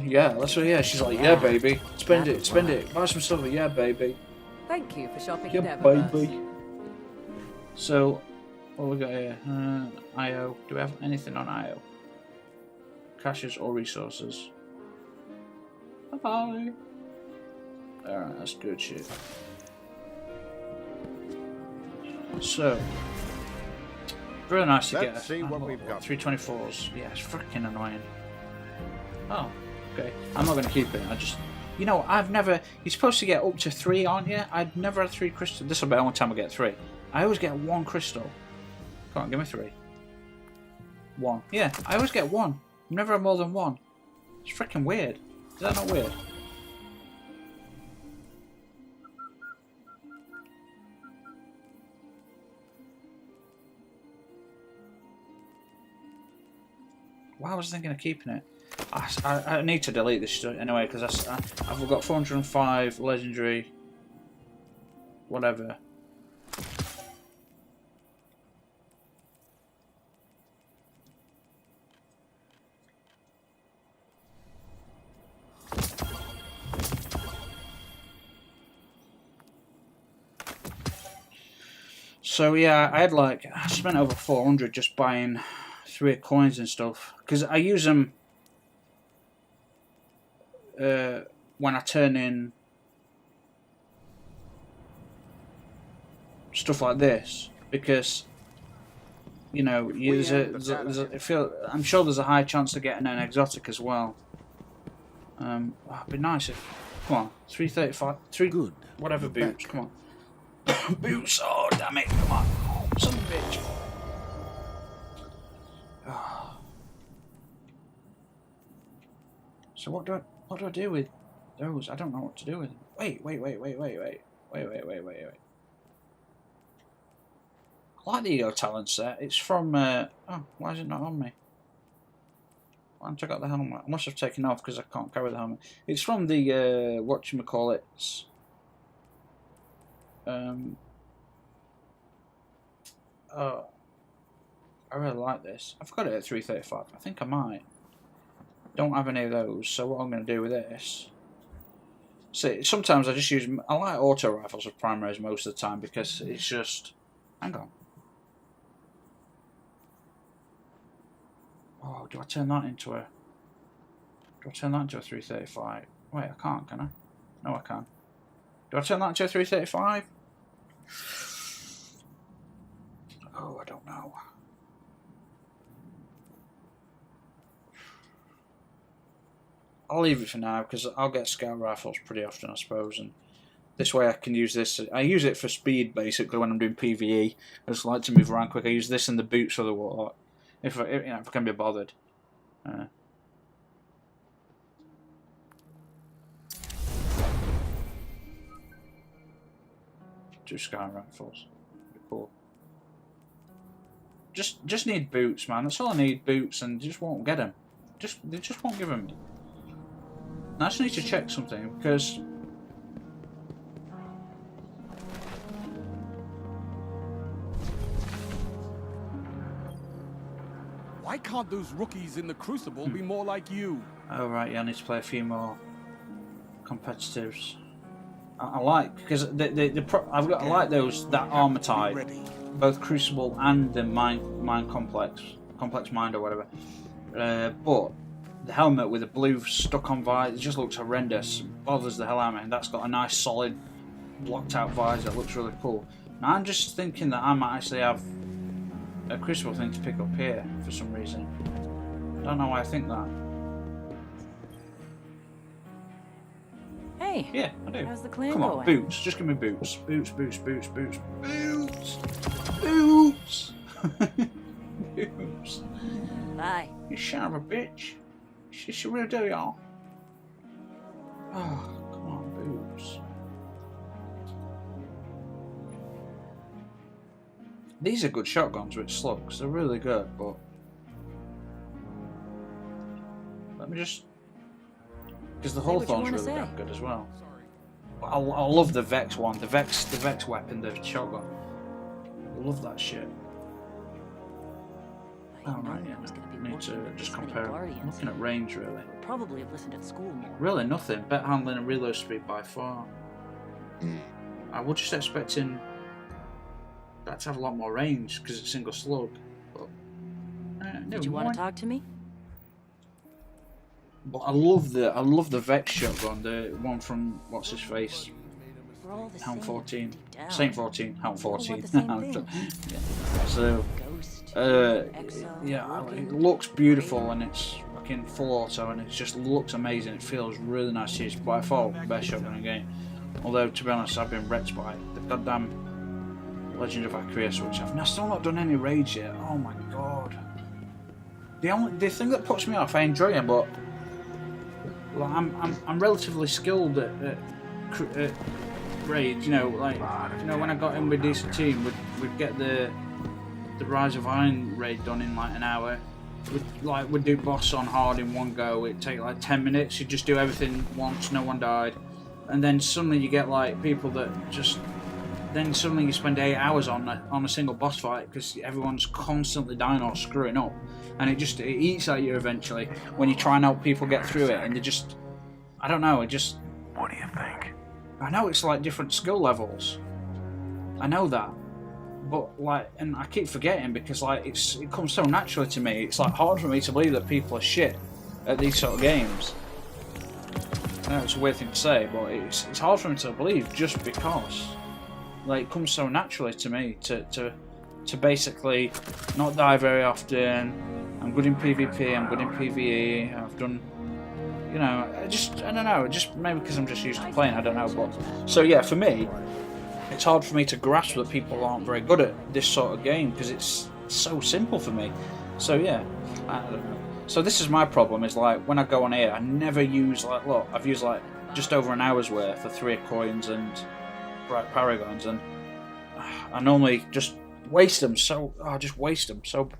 Yeah, that's what. Yeah, she's like, yeah, baby, spend it, buy some stuff. Yeah, baby. Thank you for shopping. Yeah, baby. So, what we got here? IO. Do we have anything on IO? Caches or resources? Bye. Alright, that's good shit. So, very nice to get. Let's see what we've got. 324s. Yeah, it's freaking annoying. Oh, okay. I'm not going to keep it. I just... You know, I've never... You're supposed to get up to 3, aren't you? I've never had 3 crystals. This will be the only time I get 3. I always get 1 crystal. Come on, give me 3. 1. Yeah, I always get 1. I've never had more than 1. It's freaking weird. Is that not weird? Why was I thinking of keeping it? I need to delete this anyway because I've got 405 legendary, whatever. So yeah, I spent over 400 just buying 3 coins and stuff because I use them when I turn in stuff like this, because you know I'm sure there's a high chance of getting an exotic as well. It'd be nice if, come on, 335, 3 good, whatever boots, come on. Boots, oh damn it, come on, son of a bitch. Oh. So what do I do with those? I don't know what to do with them. Wait. I like the Ego Talent set. It's from, oh, why is it not on me? Why haven't I got the helmet? I must have taken off because I can't carry the helmet. It's from the, whatchamacallit, oh, I really like this. I've got it at 335. I think I might. Don't have any of those, so what I'm going to do with this... See, sometimes I just use... I like auto rifles with primaries most of the time because it's just... Hang on. Oh, do I turn that into a... Do I turn that into a 335? Wait, I can't, can I? No, I can. Do I turn that into a 335? Oh, I don't know. I'll leave it for now because I'll get scout rifles pretty often, I suppose, and this way I can use this. I use it for speed basically when I'm doing PvE. I just like to move around quick. I use this in the boots for the warlock if I can be bothered. Two scout rifles, cool. Just need boots, man. That's all I need, boots, and just won't get them. They just won't give them me. I just need to check something because why can't those rookies in the Crucible be more like you? Oh right, yeah, I need to play a few more competitives. I like because I like those that armor type, both Crucible and the mine complex mind or whatever. But the helmet with the blue stuck-on visor, it just looks horrendous. Bothers the hell out of me. And that's got a nice, solid, blocked-out visor. It looks really cool. Now I'm just thinking that I might actually have a Crucible thing to pick up here for some reason. I don't know why I think that. Hey. Yeah, I do. How's the clan Come on, going? boots. Just give me boots. Boots. Boots. Boots. Bye. You son of a bitch. She really do, y'all. Oh, come on, boots. These are good shotguns with slugs. They're really good, but let me just, because the Hawthorne's really damn good as well. But I love the Vex one, the Vex weapon, the shotgun. I love that shit. Oh right, yeah. Need to just compare. I'm looking at range really. Probably have listened at school more. Really nothing. Bet handling and reload speed by far. I was just expecting that to have a lot more range because it's single slug. But Did you want to talk to me? But I love the Vex shotgun, the one from what's his face. Helm 14, Saint 14, Helm 14. Yeah. So. Yeah, it looks beautiful and it's fucking full auto and it just looks amazing. It feels really nice to use. By far the best shotgun in the game. Although to be honest, I've been wrecked by the goddamn Legend of Acreus, which I've still not done any raids yet. Oh my god. The thing that puts me off, I enjoy it, but like, I'm relatively skilled at raids. You know, like when I got in with a decent team, we'd get the Rise of Iron raid done in like an hour. We'd do boss on hard in one go. It'd take like 10 minutes. You'd just do everything once, no one died, and then suddenly you get like people that just. Then suddenly you spend 8 hours on a single boss fight because everyone's constantly dying or screwing up, and it eats at you eventually when you try and help people get through it, and they just. I don't know. It just. What do you think? I know it's like different skill levels. I know that. but like, and I keep forgetting because like it comes so naturally to me. It's like hard for me to believe that people are shit at these sort of games. I know it's a weird thing to say, but it's hard for me to believe just because like it comes so naturally to me to basically not die very often. I'm good in PvP, I'm good in PvE, I've done, you know, I don't know, just maybe because I'm just used to playing, I don't know, but, so yeah, for me, it's hard for me to grasp that people aren't very good at this sort of game, because it's so simple for me, so yeah, I don't know. So this is my problem, is like, when I go on here, I never use, like, look, I've used like, just over an hour's worth of 3 coins and bright paragons, and I normally just waste them, so just waste them, so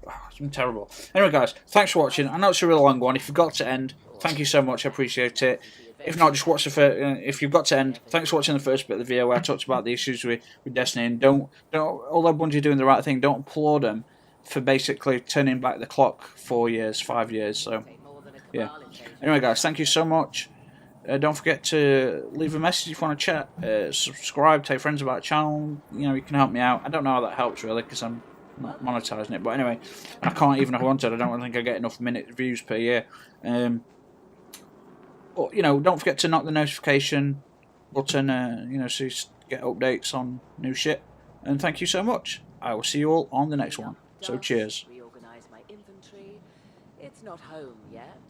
I'm terrible. Anyway guys, thanks for watching. I know it's a really long one. If you got to end, thank you so much, I appreciate it. If not, just watch the first, if you've got to end, thanks for watching the first bit of the video where I talked about the issues with Destiny, and don't, although Bungie are doing the right thing, don't applaud them for basically turning back the clock 4 years, 5 years, so yeah. Anyway guys, thank you so much. Don't forget to leave a message if you want to chat. Subscribe, tell your friends about the channel. You know, you can help me out. I don't know how that helps really because I'm not monetizing it. But anyway, I can't even if I wanted. I don't think I get enough minute views per year. But you know, don't forget to knock the notification button. You know, so you get updates on new shit. And thank you so much. I will see you all on the next one. So cheers. Reorganize my inventory. It's not home yet.